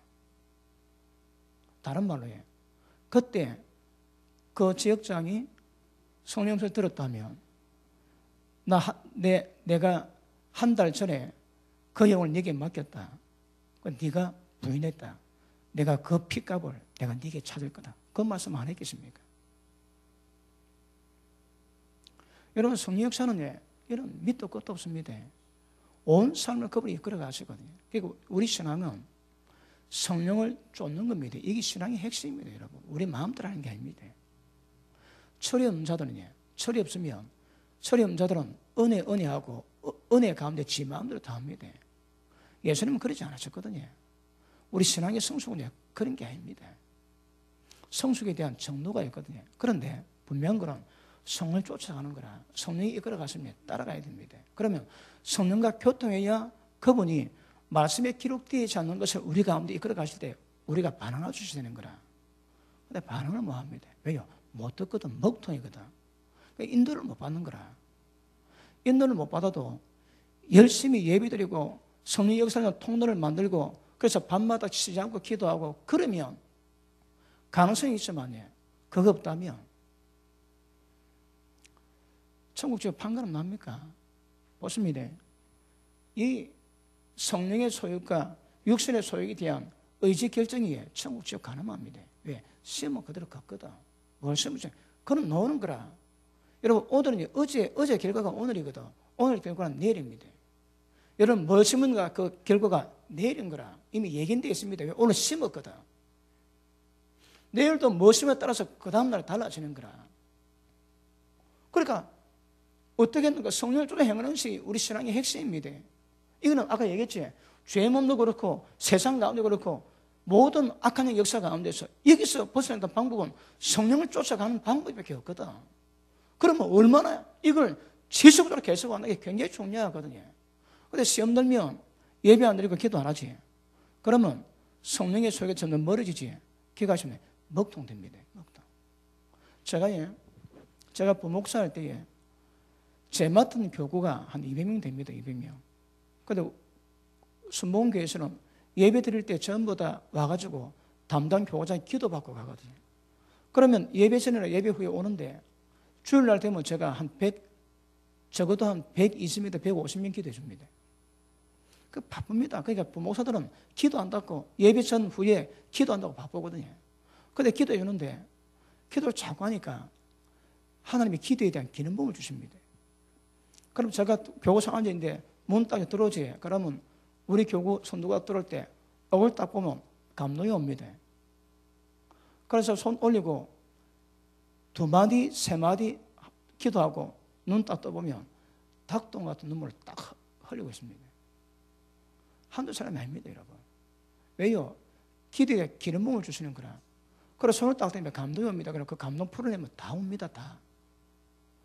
다른 말로 그때 그 지역장이 성령 소리를 들었다면 내가 한 달 전에 그 영을 네게 맡겼다. 네가 부인했다. 내가 그 핏값을 내가 네게 찾을 거다. 그 말씀 안 했겠습니까? 여러분 성령 역사는 이런 밑도 끝도 없습니다. 온 삶을 그분이 이끌어 가시거든요. 그리고 우리 신앙은 성령을 쫓는 겁니다. 이게 신앙의 핵심입니다, 여러분. 우리 마음대로 하는 게 아닙니다. 철이 없는 자들은 철이 없으면 철이 없는 자들은 은혜하고 은혜 가운데 지 마음대로 다 합니다. 예수님은 그러지 않으셨거든요. 우리 신앙의 성숙은 그런 게 아닙니다. 성숙에 대한 정도가 있거든요. 그런데 분명한 것은 성령을 쫓아가는 거라. 성령이 이끌어 갔으면 따라가야 됩니다. 그러면 성령과 교통해야 그분이 말씀에 기록되지 않는 것을 우리 가운데 이끌어 가실 때 우리가 반응해 주셔야 되는 거라. 근데 반응을 못 합니다. 왜요? 못 듣거든. 먹통이거든. 인도를 못 받는 거라. 인도를 못 받아도 열심히 예배드리고 성령 역사는 통로를 만들고 그래서 밤마다 쉬지 않고 기도하고 그러면 가능성이 있지만 그거 없다면 천국 지옥 판가름 납니까? 보십니다. 이 성령의 소유과 육신의 소유에 대한 의지 결정이 천국 지옥 가늠합니다. 왜? 시험은 그대로 걷거든. 뭘 시험을 그건 노는 거라. 여러분 오늘은 어제 결과가 오늘이거든. 오늘 결과는 내일입니다. 여러분 뭘 심은가 그 결과가 내일인 거라. 이미 예견되어 있습니다. 왜? 오늘 심었거든. 내일도 뭐 심에 따라서 그 다음날 달라지는 거라. 그러니까 어떻게 했는가? 성령을 쫓아 행하는 것이 우리 신앙의 핵심입니다. 이거는 아까 얘기했지. 죄 몸도 그렇고 세상 가운데 그렇고 모든 악한 역사 가운데서 여기서 벗어나는 방법은 성령을 쫓아가는 방법밖에 없거든. 그러면 얼마나 이걸 지속적으로 계속하는 게 굉장히 중요하거든요. 근데 시험 들면 예배 안 드리고 기도 안 하지. 그러면 성령의 소리가 점점 멀어지지. 기가시면 먹통됩니다. 먹통. 제가 부목사 할 때에 제 맡은 교구가 한 200명 됩니다. 200명. 근데 순복음교회에서는 예배 드릴 때 전부 다 와가지고 담당 교구장이 기도받고 가거든요. 그러면 예배 전이나 예배 후에 오는데 주일날 되면 제가 적어도 한 120m, 150명 기도해 줍니다. 그 바쁩니다. 그러니까 부목사들은 기도 안 닫고 예배 전 후에 기도 한다고 바쁘거든요. 근데 기도해 주는데 기도를 자꾸 하니까 하나님이 기도에 대한 기능봉을 주십니다. 그럼 제가 교구상 앉아있는데 문 딱 들어오지. 그러면 우리 교구 선도가 들어올 때 얼굴 딱 보면 감동이 옵니다. 그래서 손 올리고 2마디, 3마디 기도하고 눈 딱 떠보면 닭똥 같은 눈물을 딱 흘리고 있습니다. 한두 사람이 아닙니다, 여러분. 왜요? 기도에 기름봉을 주시는 거라. 그래서 손을 딱 대면 감동이 옵니다. 그럼 그 감동 풀어내면 다 옵니다, 다.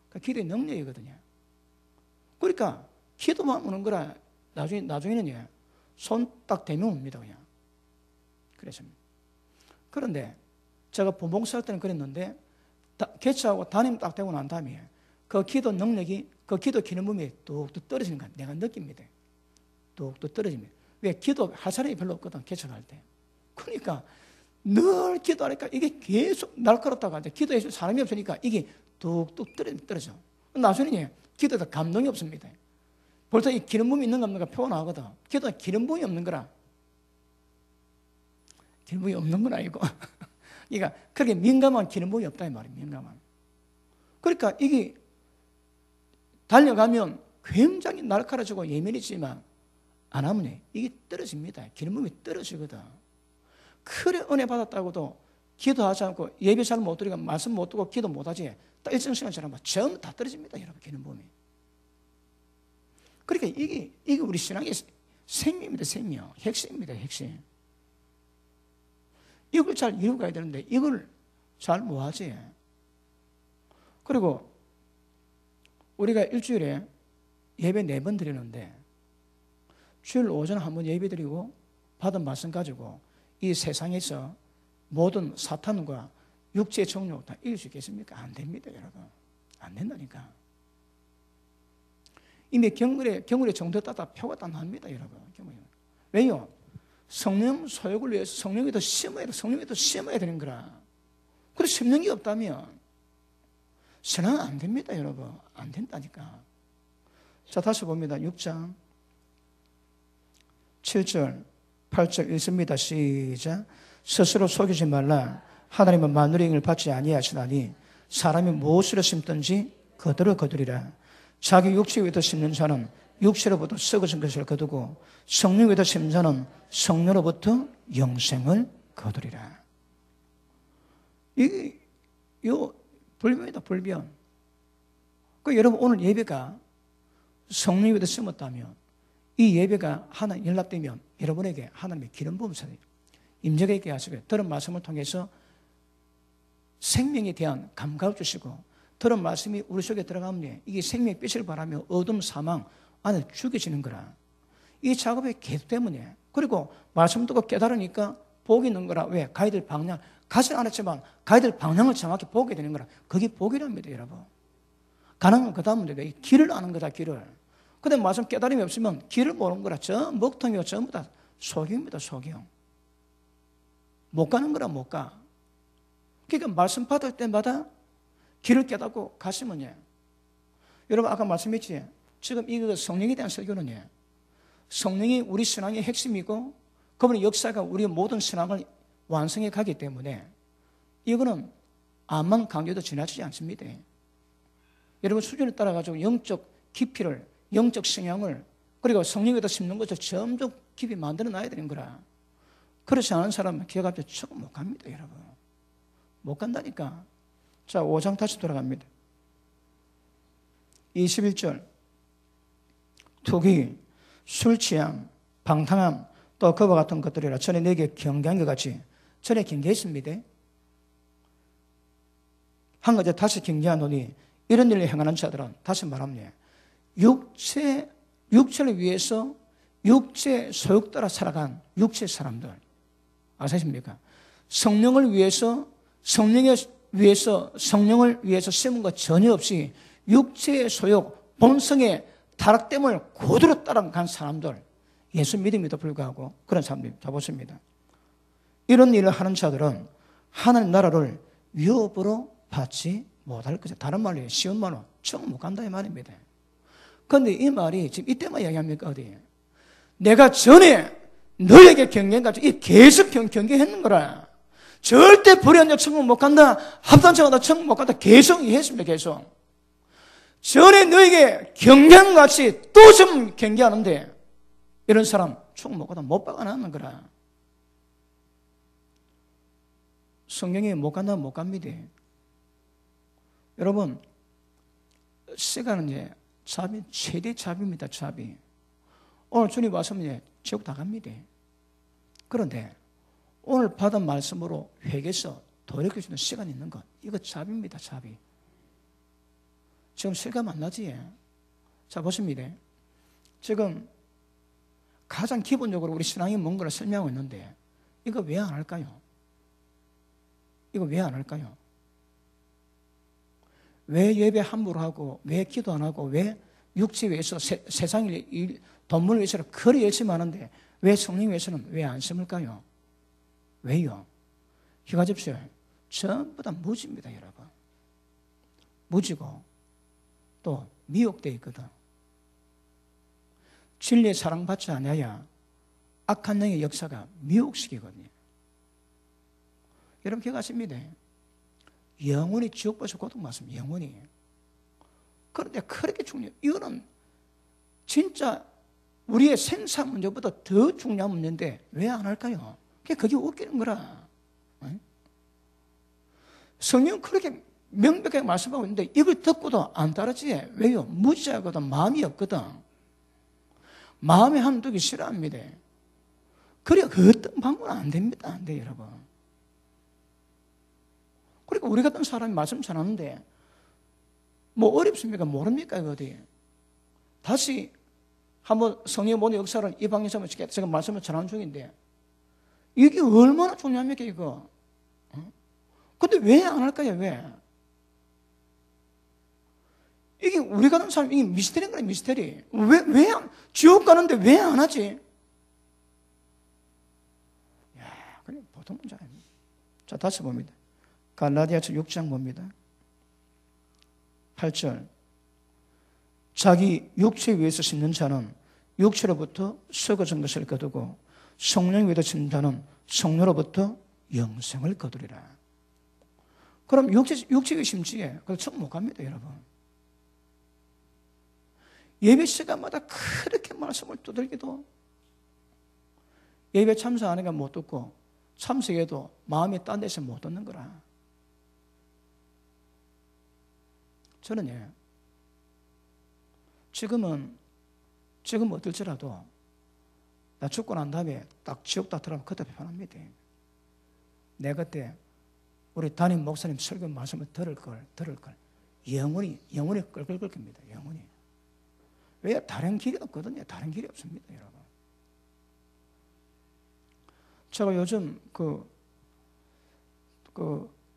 그 기도의 능력이거든요. 그러니까 기도만 오는 거라 나중에는 손 딱 대면 옵니다, 그냥. 그랬습니다. 그런데 제가 부목사 할 때는 그랬는데 개최하고 담임 딱 되고 난 다음에 그 기도 능력이 그 기도 기능범이 뚝뚝 떨어지는 거 내가 느낍니다. 뚝뚝 떨어집니다. 왜? 기도할 사람이 별로 없거든, 개척할 때. 그러니까 늘 기도하니까 이게 계속 날카롭다가 기도해 줄 사람이 없으니까 이게 뚝뚝 떨어져. 나중에 기도에다 감동이 없습니다. 벌써 이 기름붐이 있는가 없는가 표가 나거든. 기도는 기름붐이 없는 거라. 기름붐이 없는 건 아니고. 그러니까 그렇게 민감한 기름붐이 없다 이 말이에요. 민감한. 그러니까 이게 달려가면 굉장히 날카로워지고 예민해지만 안 하면 이게 떨어집니다. 기름붐이 떨어지거든. 그래 은혜 받았다고도 기도하지 않고 예배 잘 못 드리고 말씀 못 듣고 기도 못 하지. 딱 일정 시간 지나면 전부 다 떨어집니다, 여러분. 기름붐이. 그러니까 이게 우리 신앙의 생명입니다. 생명. 핵심입니다. 핵심. 이걸 잘 이루고 가야 되는데 이걸 잘 못하지. 그리고 우리가 일주일에 예배 4번 드리는데 주일 오전 한번 예배 드리고 받은 말씀 가지고 이 세상에서 모든 사탄과 육체의 정욕 다 이길 수 있겠습니까? 안 됩니다, 여러분. 안 된다니까. 이미 경물의 정도 따라 표가 다 납니다, 여러분. 왜요? 성령 소욕을 위해서 성령이 더 심어야 되는 거라. 그래서 심령이 없다면 신앙은 안 됩니다, 여러분. 안 된다니까. 자, 다시 봅니다. 6장 7절 8절 읽습니다. 시작. 스스로 속이지 말라. 하나님은 마누의 행을 받지 아니하시나니 사람이 무엇으로 심든지 그대로 거두리라. 자기 육체 위에서 심는 자는 육체로부터 썩어진 것을 거두고 성령 위에서 심는 자는 성령으로부터 영생을 거두리라. 이게 불변이다, 불변. 그 여러분 오늘 예배가 성령 위에서 심었다면 이 예배가 하나 연락되면 여러분에게 하나님의 기름 부음을 임재가 있게 하시고 들은 말씀을 통해서 생명에 대한 감각을 주시고 들은 말씀이 우리 속에 들어가면 이게 생명의 빛을 발하며 어둠 사망 안에 죽여지는 거라. 이 작업이 계속 때문에 그리고 말씀 듣고 깨달으니까 복이 있는 거라. 왜? 가이들 방향 가진 않았지만 가이들 방향을 정확히 보게 되는 거라. 그게 복이랍니다, 여러분. 가능한 그 다음은 왜? 길을 아는 거다, 길을. 근데 말씀 깨달음이 없으면 길을 모르는 거라. 저 먹통이고 전부 다 소경입니다, 소경. 못 가는 거라, 못 가. 그러니까 말씀 받을 때마다 길을 깨닫고 가시면요. 여러분 아까 말씀했지. 지금 이 성령에 대한 설교는 성령이 우리 신앙의 핵심이고 그분의 역사가 우리 모든 신앙을 완성해 가기 때문에 이거는 암만 강조도 지나치지 않습니다. 여러분 수준에 따라 가지고 영적 깊이를 영적 성향을 그리고 성령에다 심는 것을 점점 깊이 만들어 놔야 되는 거라. 그렇지 않은 사람은 기가 앞에 조금 못 갑니다, 여러분. 못 간다니까. 자, 5장 다시 돌아갑니다. 21절 투기, 술취함, 방탕함 또 그와 같은 것들이라 전에 내게 경계한 것 같이 전에 경계했습니다. 한 가지 다시 경계하노니 이런 일을 행하는 자들은 다시 말합니다. 육체를 위해서 육체 소욕 따라 살아간 육체 사람들 아십니까? 성령을 위해서 성령을 위해서 세운 것 전혀 없이 육체의 소욕, 본성의 타락됨을 고대로 따라간 사람들, 예수 믿음에도 불구하고 그런 사람들이 잡았습니다. 이런 일을 하는 자들은 하나님 나라를 위협으로 받지 못할 것이다. 다른 말로 쉬운 말로 정 못 간다 이 말입니다. 그런데 이 말이 지금 이때만 이야기합니까? 어디? 내가 전에 너에게 경계한가지고 이 계속 경계했는 거라. 절대 불의한 자 천국 못 간다. 합단체가 천국 못 간다. 계속 했습니다. 계속. 전에 너에게 경계한 것 같이 또 좀 경계하는데 이런 사람 천국 못 간다. 못 박아놨는 거라. 성경이 못 간다 못 갑니다. 여러분 시간은 이제 자비, 최대 자비입니다. 자비. 오늘 주님 와서면 지옥 다 갑니다. 그런데 오늘 받은 말씀으로 회개해서 돌이켜주는 시간이 있는 것, 이거 자비입니다. 자비. 지금 실감 안 나지? 자 보십니다. 지금 가장 기본적으로 우리 신앙이 뭔가를 설명하고 있는데 이거 왜 안 할까요? 이거 왜 안 할까요? 왜 예배 함부로 하고 왜 기도 안 하고 왜 육체 위해서 세상을 돈물 위해서는 그리 열심히 하는데 왜 성령 위해서는 왜 안 심을까요? 왜요? 이거 가십시오. 전부 다 무지입니다, 여러분. 무지고 또 미혹되어 있거든. 진리의 사랑받지 않아야 악한 영의 역사가 미혹시키거든요. 여러분 기억하십니다. 영원히 지옥에서 고통받습니다. 영원히. 그런데 그렇게 중요해요. 이거는 진짜 우리의 생사 문제보다 더 중요한 문제인데 왜 안 할까요? 그게 웃기는 거라. 성경은 그렇게 명백하게 말씀하고 있는데 이걸 듣고도 안 따르지. 왜요? 무지하거든. 마음이 없거든. 마음에 한두기 싫어합니다. 그래 어떤 방법은 안 됩니다. 안 돼요, 여러분. 그러니까 우리 같은 사람이 말씀 전하는데 뭐 어렵습니까? 모릅니까? 어디? 다시 한번 성령 모든 역사를 이 방에서 제가 말씀을 전하는 중인데 이게 얼마나 중요합니까? 이거. 근데 왜 안 할까요? 왜? 이게 우리 같은 사람 이게 미스터리인 거예요. 미스터리. 왜 지옥 가는데 왜 안 하지? 야, 그냥 보통 문제 아닙니다. 자, 다시 봅니다. 갈라디아서 6장 봅니다. 8절. 자기 육체 위에서 심는 자는 육체로부터 썩어진 것을 거두고 성령 위에서 심는 자는 성령으로부터 영생을 거두리라. 그럼 육체에 심지에 그래서 천국 못 갑니다, 여러분. 예배 시간마다 그렇게 말씀을 두들기도 예배 참석 안 하니까 못 듣고 참석해도 마음이 딴 데서 못 듣는 거라. 저는 지금 어떨지라도 나 죽고 난 다음에 딱 지옥 다 들어가면 그때 편합니다. 내가 그때 우리 담임 목사님 설교 말씀을 들을 걸 영원히 끌끌 겁니다. 영원히. 왜? 다른 길이 없거든요. 다른 길이 없습니다, 여러분. 제가 요즘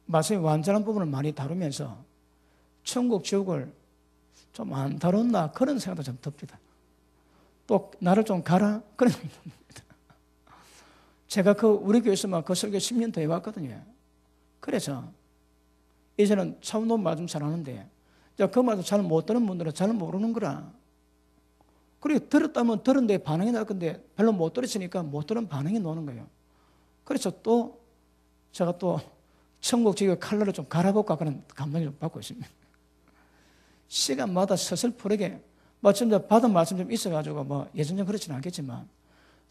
말씀의 완전한 부분을 많이 다루면서 천국, 지옥을 좀 안 다뤘나 그런 생각도 좀 듭니다. 또 나를 좀 가라 그런 생각도 듭니다. 제가 우리 교회에서만 그 설교 10년 더 해왔거든요. 그래서 이제는 차운동 말씀 잘하는데 그 말도 잘 못 듣는 분들은 잘 모르는 거라. 그리고 들었다면 들은데 반응이 날 건데 별로 못 들었으니까 못 들은 반응이 나오는 거예요. 그래서 또 제가 또 천국 지옥의 칼날을 좀 갈아볼까 그런 감동을 좀 받고 있습니다. 시간마다 서슬프르게 진짜 받은 말씀 좀 있어가지고 예전처럼 그렇지는 않겠지만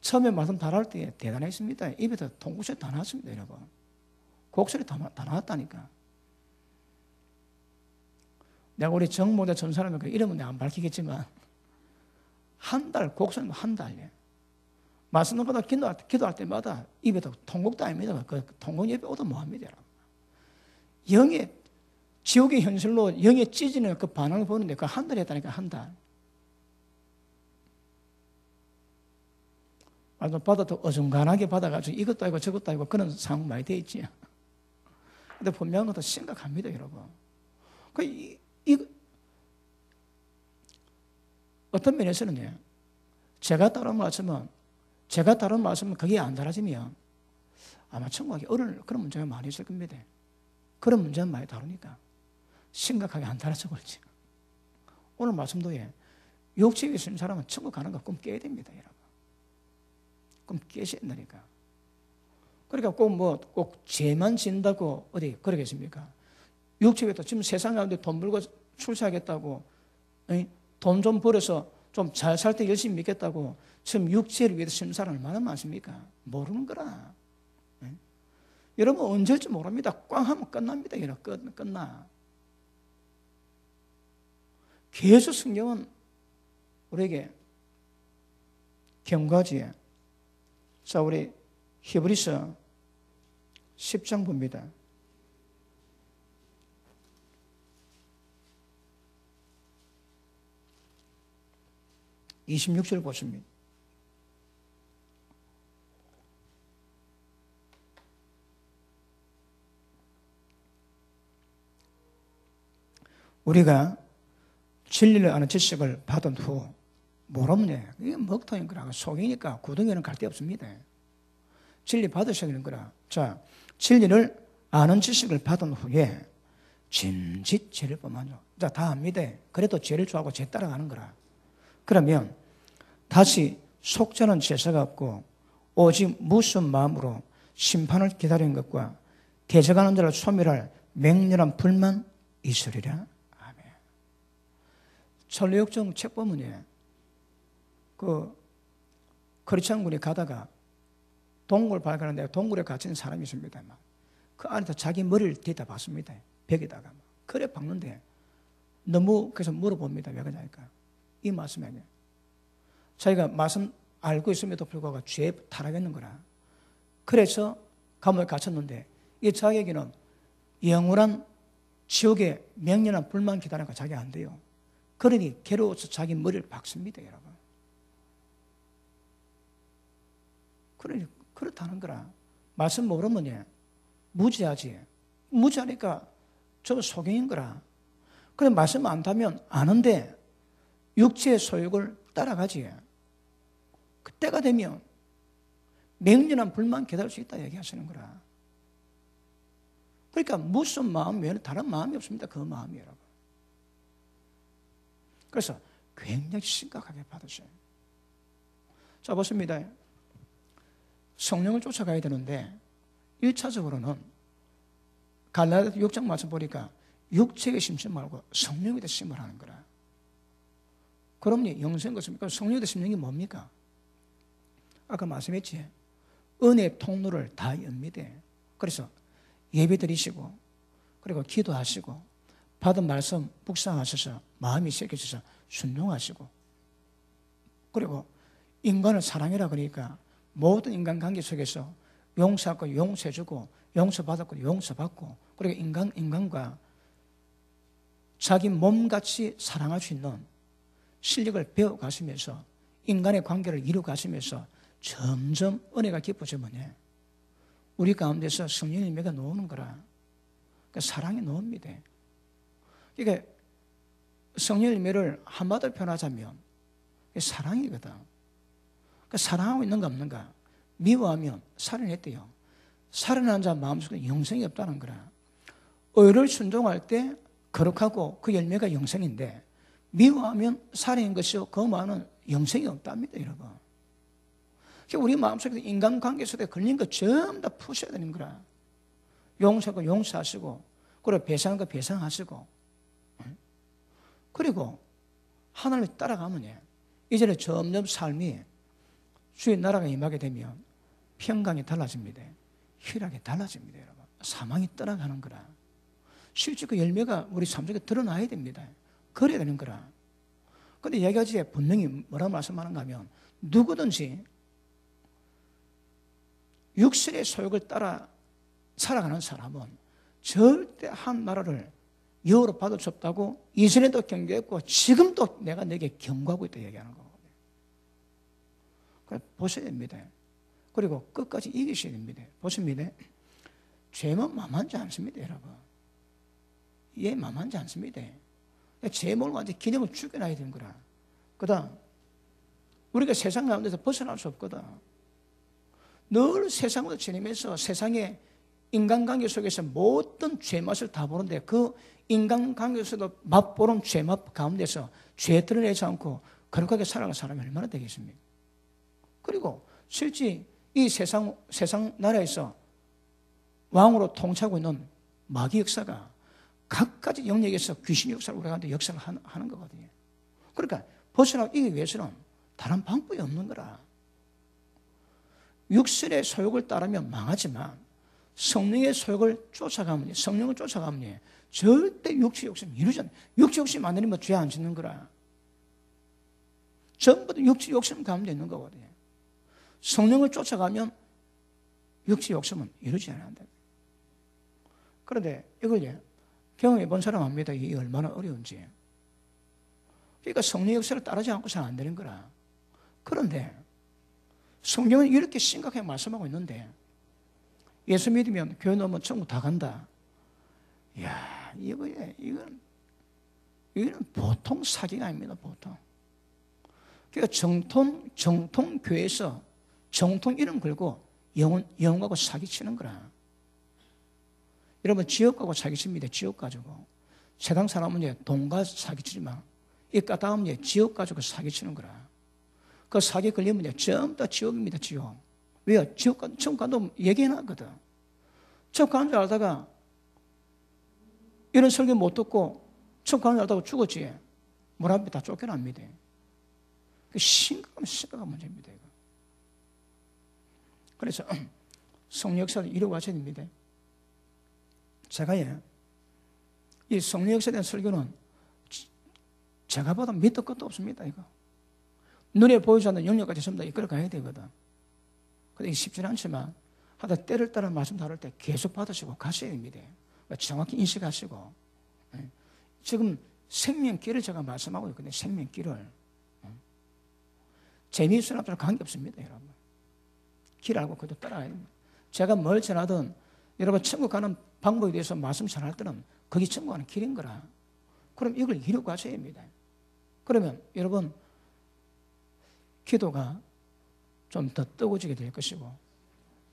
처음에 말씀 다할 때 대단했습니다. 입에서 통구소리 다 나왔습니다, 여러분. 곡소리 다 나왔다니까. 내가 우리 정모대 전사라면 이름은 내가 안 밝히겠지만 한 달, 곡선 한 달에 말씀보다 기도할 때마다 입에도 통곡도 아닙니다. 그 통곡 예배 오도 뭐합니다. 영의 지옥의 현실로 영의 찢어지는 그 반응을 보는데 그 한 달 했다니까 한 달. 받아도 어중간하게 받아가지고 이것도 아니고 저것도 아니고 그런 상황 많이 돼 있지. 근데 분명한 것도 심각합니다, 여러분. 어떤 면에서는요, 제가 다른 말씀은 그게 안 달아지면 아마 천국에 어려울 그런 문제가 많이 있을 겁니다. 그런 문제는 많이 다루니까 심각하게 안 달아져 버리지. 오늘 말씀도 육체에 있는 사람은 천국 가는 거 꿈 깨야 됩니다, 여러분. 꿈 깨셔야 된다니까. 그러니까 꼭 죄만 진다고 어디 그러겠습니까? 육체에도 지금 세상 가운데 돈 벌고 출세하겠다고, 돈 좀 벌어서 좀 잘 살 때 열심히 믿겠다고 지금 육체를 위해서 쓰는 사람 얼마나 많습니까? 모르는 거라. 여러분 언제일지 모릅니다. 꽝 하면 끝납니다. 여러분 끝나. 계속 성경은 우리에게 경과지에, 자 우리 히브리서 10장 봅니다. 26절 보십니다. 우리가 진리를 아는 지식을 받은 후 모르면 이게 먹통인 거라. 속이니까 구덩이는 갈 데 없습니다. 진리 받으셔야 되는 거라. 자, 진리를 아는 지식을 받은 후에 짐짓 죄를 범하죠. 자, 다 압니다. 그래도 죄를 좋아하고 죄 따라가는 거라. 그러면 다시 속죄는 제사가 없고 오직 무슨 마음으로 심판을 기다리는 것과 대적하는 자를 소멸할 맹렬한 불만 있으리라. 아멘. 천리역정 책 보면 크리스찬군이 가다가 동굴 발견하는데 동굴에 갇힌 사람이 있습니다. 그 안에서 자기 머리를 대다 박습니다. 벽에다가. 그래 박는데 너무 그래서 물어봅니다. 왜 그러냐니까. 이 말씀이 아니에요. 자기가 말씀 알고 있음에도 불구하고 죄에 타락했는 거라. 그래서 감옥에 갇혔는데 이 자기에게는 영원한 지옥의 맹렬한 불만 기다리니까 자기가 안 돼요. 그러니 괴로워서 자기 머리를 박습니다, 여러분. 그러니 그렇다는 거라. 말씀 모르면 무지하지. 무지하니까 저 소경인 거라. 그래 말씀 안다면 아는데 육체의 소욕을 따라가지. 그때가 되면 맹렬한 불만 기다릴 수 있다 얘기하시는 거라. 그러니까 무슨 마음 외에는 다른 마음이 없습니다. 그 마음이 여러분. 그래서 굉장히 심각하게 받으셔요. 자 보십니다. 성령을 쫓아가야 되는데 1차적으로는 갈라디아 6장 말씀 보니까 육체에 심지 말고 성령에 심을 하는 거라. 그럼요, 영생 것입니까? 성령에 심는 게 뭡니까? 아까 말씀했지. 은혜의 통로를 다 엽니다. 그래서 예배 드리시고, 그리고 기도하시고, 받은 말씀 묵상하셔서 마음이 새겨져서 순종하시고, 그리고 인간을 사랑해라 그러니까 모든 인간관계 속에서 용서하고 용서해주고, 용서받았고 용서받고, 그리고 인간과 자기 몸같이 사랑할 수 있는 실력을 배워가시면서 인간의 관계를 이루어가시면서 점점 은혜가 깊어지면 우리 가운데서 성령의 열매가 나오는 거라. 그러니까 사랑이 나옵니다. 그러니까 성령의 열매를 한마디로 표현하자면 사랑이거든. 그러니까 사랑하고 있는가 없는가. 미워하면 살인했대요. 살인한 자 마음속에 영생이 없다는 거라. 의를 순종할 때 거룩하고 그 열매가 영생인데 미워하면 살인인 것이요 그 마음은 영생이 없답니다, 여러분. 우리 마음속에 인간관계 속에 걸린 거 전부 다 푸셔야 되는 거라. 용서하고 용서하시고, 그리고 배상한 거 배상하시고, 그리고 하나님을 따라가면 이제는 점점 삶이 주의 나라가 임하게 되면 평강이 달라집니다. 희락이 달라집니다, 여러분. 사망이 떠나가는 거라. 실제 그 열매가 우리 삶 속에 드러나야 됩니다. 그래야 되는 거라. 근데 여기까지 분명히 뭐라고 말씀하는가 하면 누구든지 육신의 소욕을 따라 살아가는 사람은 절대 한 나라를 여호로 받을 수 없다고 이전에도 경고했고 지금도 내가 내게 경고하고 있다 얘기하는 거거든요. 그래서 보셔야 됩니다. 그리고 끝까지 이기셔야 됩니다. 보십니다. 죄는 만만치 않습니다, 여러분. 얘 만만치 않습니다. 죄 몸을 완전히 기념을 죽여놔야 되는 거라. 그 다음 우리가 세상 가운데서 벗어날 수 없거든. 늘 세상으로 지내면서 세상의 인간관계 속에서 모든 죄맛을 다 보는데 그 인간관계에서도 맛보는 죄맛 가운데서 죄 드러내지 않고 거룩하게 살아가는 사람이 얼마나 되겠습니까? 그리고 실제 이 세상 나라에서 왕으로 통치하고 있는 마귀 역사가 각가지 영역에서 귀신 역사를 우리 가운데 역사를 하는 거거든요. 그러니까 벗어나기 위해서는 다른 방법이 없는 거라. 육신의 소욕을 따르면 망하지만 성령의 소욕을 쫓아가면, 성령을 쫓아가면 절대 육체 욕심 이루지 않아요. 육체 욕심 안 되면 죄 안 짓는 거라. 전부 다 육체 욕심 가운데 있는 거거든요. 성령을 쫓아가면 육체 욕심은 이루지 않아야 된다. 그런데 이걸 경험해 본 사람 압니다. 이게 얼마나 어려운지. 그러니까 성령의 역사를 따르지 않고 잘 안 되는 거라. 그런데 성경은 이렇게 심각하게 말씀하고 있는데 예수 믿으면 교회 넣으면 천국 다 간다. 이야, 이건 보통 사기가 아닙니다. 보통. 그러니까 정통 교회에서 정통 이름 걸고 영혼하고 사기치는 거라. 여러분 지옥하고 사기칩니다. 지옥 가지고. 세상 사람은 이제 돈과 사기치지만 이 까다로운 이제 지옥 가지고 사기치는 거라. 그 사기 걸리면 이제 전부 다 지옥입니다. 지옥. 왜요? 천국 간다고 얘기해놨거든. 천국 가는 줄 알다가 이런 설교 못 듣고 천국 가는 줄 알다가 죽었지. 물 앞에 다 쫓겨납니다. 심각한 문제입니다. 이거. 그래서 성령 역사를 이루어가셔야 됩니다. 제가 이 성령 역사에 대한 설교는 제가 봐도 밑도 끝도 없습니다. 이거. 눈에 보이지 않는 영역까지 전부 다 이끌어 가야 되거든. 근데 쉽지는 않지만 하다 때를 따라 말씀 다룰 때 계속 받으시고 가셔야 됩니다. 정확히 인식하시고. 지금 생명길을 제가 말씀하고 있거든요. 생명길을. 재미있는 사람들은 관계없습니다, 여러분. 길 알고 그것도 따라가야 됩니다. 제가 뭘 전하든 여러분 천국 가는 방법에 대해서 말씀 전할 때는 거기 천국 가는 길인 거라. 그럼 이걸 이루고 가셔야 합니다. 그러면 여러분 기도가 좀 더 뜨거워지게 될 것이고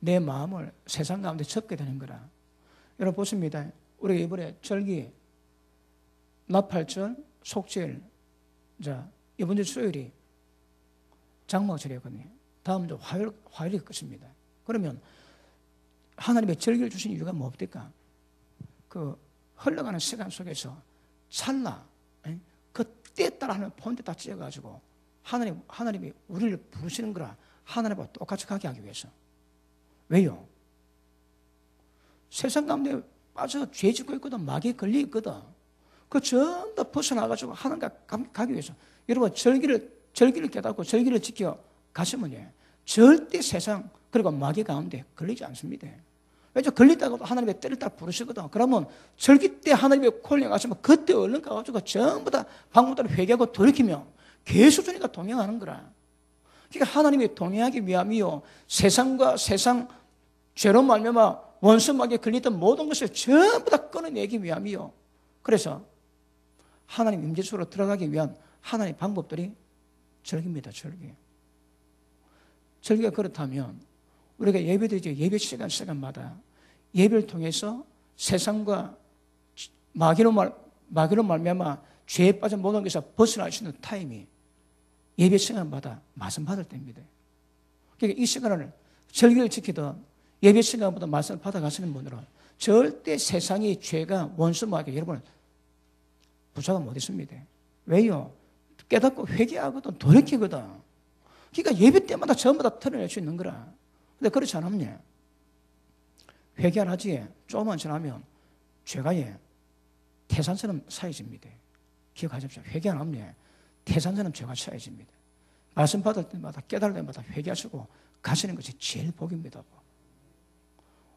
내 마음을 세상 가운데 접게 되는 거라. 여러분 보십니다. 우리가 이번에 절기 나팔절, 속절, 이번 주 수요일이 장막절이었거든요. 다음 주 화요일이 끝입니다. 그러면 하나님의 절기를 주신 이유가 뭡니까? 그 흘러가는 시간 속에서 찰나 그 때에 따라 하는 폰트 다 찢어가지고 하나님이 우리를 부르시는 거라. 하나님과 똑같이 가게 하기 위해서. 왜요? 세상 가운데 빠져 죄 짓고 있거든. 마귀에 걸려 있거든. 그 전부 벗어나가지고 하나님과 가기 위해서. 여러분 절기를 깨닫고 절기를 지켜 가시면 절대 세상 그리고 마귀 가운데 걸리지 않습니다. 왜냐하면 걸렸다고 하나님의 때를 따라 부르시거든. 그러면 절기 때 하나님의 콜링 하시면 그때 얼른 가가지고 전부 다 방법대로 회개하고 돌이키면 계수주니까 동행하는 거라. 그러니까 하나님이 동행하기 위함이요. 세상과 세상 죄로 말미암아 원수마귀에 걸리던 모든 것을 전부 다 끊어내기 위함이요. 그래서 하나님 임재 속으로 들어가기 위한 하나님의 방법들이 절기입니다. 절기가 그렇다면 우리가 예배드리죠. 예배 시간마다 예배를 통해서 세상과 마귀로 말미암아 죄에 빠진 모든 것에서 벗어날 수 있는 타임이 예배 시간마다 말씀 받을 때입니다. 그러니까 이 시간을 절기를 지키던 예배 시간보다 말씀을 받아가시는 분들은 절대 세상의 죄가 원수마귀 여러분을 붙잡아 못 있습니다. 왜요? 깨닫고 회개하거든 돌이키거든. 그러니까 예배 때마다 전부 다 털어낼 수 있는 거라. 근데 그렇지 않으면 회개 안 하지 조금만 지나면 죄가 태산처럼 사해집니다. 기억하십시오. 회개 안 하면 태산처럼 죄가 사해집니다. 말씀 받을 때마다 깨달을 때마다 회개하시고 가시는 것이 제일 복입니다.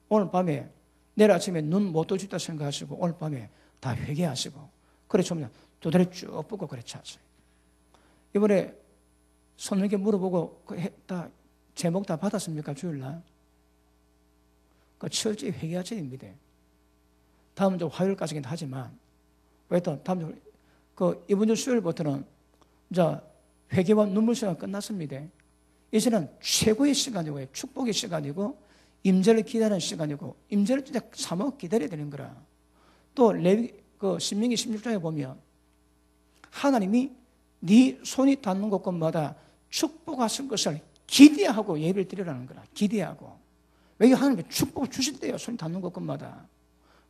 오늘 밤에 내일 아침에 눈 못 떠 있다 생각하시고 오늘 밤에 다 회개하시고 그래 좀 두드려 쭉 뻗고 그래 찾아요. 이번에 손님께 물어보고 다 제목 다 받았습니까? 주일날? 철저히 회개하셔야 됩니다. 다음 주 화요일까지는 하지만 왜 또 다음 주 이번 주 수요일부터는 이제 회개와 눈물 시간 끝났습니다. 이제는 최고의 시간이고 축복의 시간이고 임재를 기다리는 시간이고 임재를 진짜 사모 기다려야 되는 거라. 또 신명기 16장에 보면 하나님이 네 손이 닿는 곳마다 축복하신 것을 기대하고 예배를 드리라는 거라. 기대하고. 왜 하나님이 축복을 주신대요. 손이 닿는 곳마다.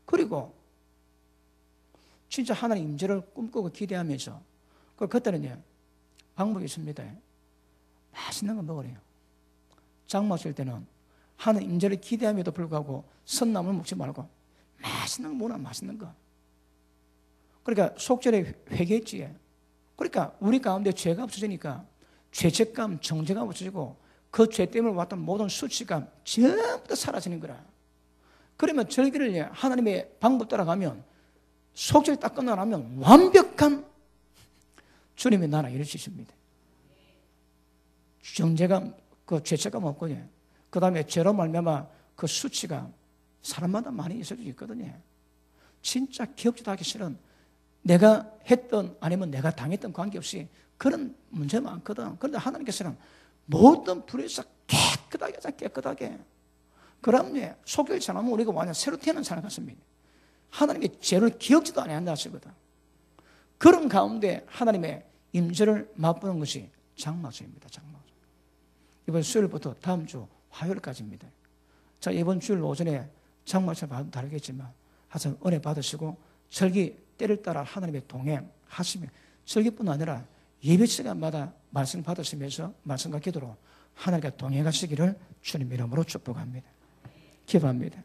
그리고 진짜 하나님 임재를 꿈꾸고 기대하면서 그때는요 방법이 있습니다. 맛있는 거 먹으래요. 장마 쓸 때는 하나님 임재를 기대함에도 불구하고 선나물 먹지 말고 맛있는 거 먹으나 맛있는 거. 그러니까 속절에 회개했지. 그러니까 우리 가운데 죄가 없어지니까 죄책감, 정죄감 없어지고 그 죄 때문에 왔던 모든 수치감 전부 다 사라지는 거라. 그러면 절기를 하나님의 방법 따라가면 속죄를 딱 끝나면 완벽한 주님의 나라 이룰 수 있습니다. 정죄감, 그 죄책감 없거든요. 그 다음에 죄로 말미암아 그 수치가 사람마다 많이 있을 수 있거든요. 진짜 기억지도 하기 싫은 내가 했던 아니면 내가 당했던 관계없이 그런 문제 많거든. 그런데 하나님께서는 모든 불에서 깨끗하게 그러면 속죄를 잘하면 우리가 완전 새로 태어난 사람 같습니다. 하나님의 죄를 기억지도 않는다 하시거든. 그런 가운데 하나님의 임재를 맛보는 것이 장막절입니다. 장막절. 이번 수요일부터 다음 주 화요일까지입니다. 자, 이번 주일 오전에 장막절 받으면 다르겠지만 하여튼 은혜 받으시고 절기 때를 따라 하나님의 동행하시며 절기뿐 아니라 예배 시간마다 말씀 받으시면서 말씀과 기도로 하나님과 동행하시기를 주님 이름으로 축복합니다. 기도합니다.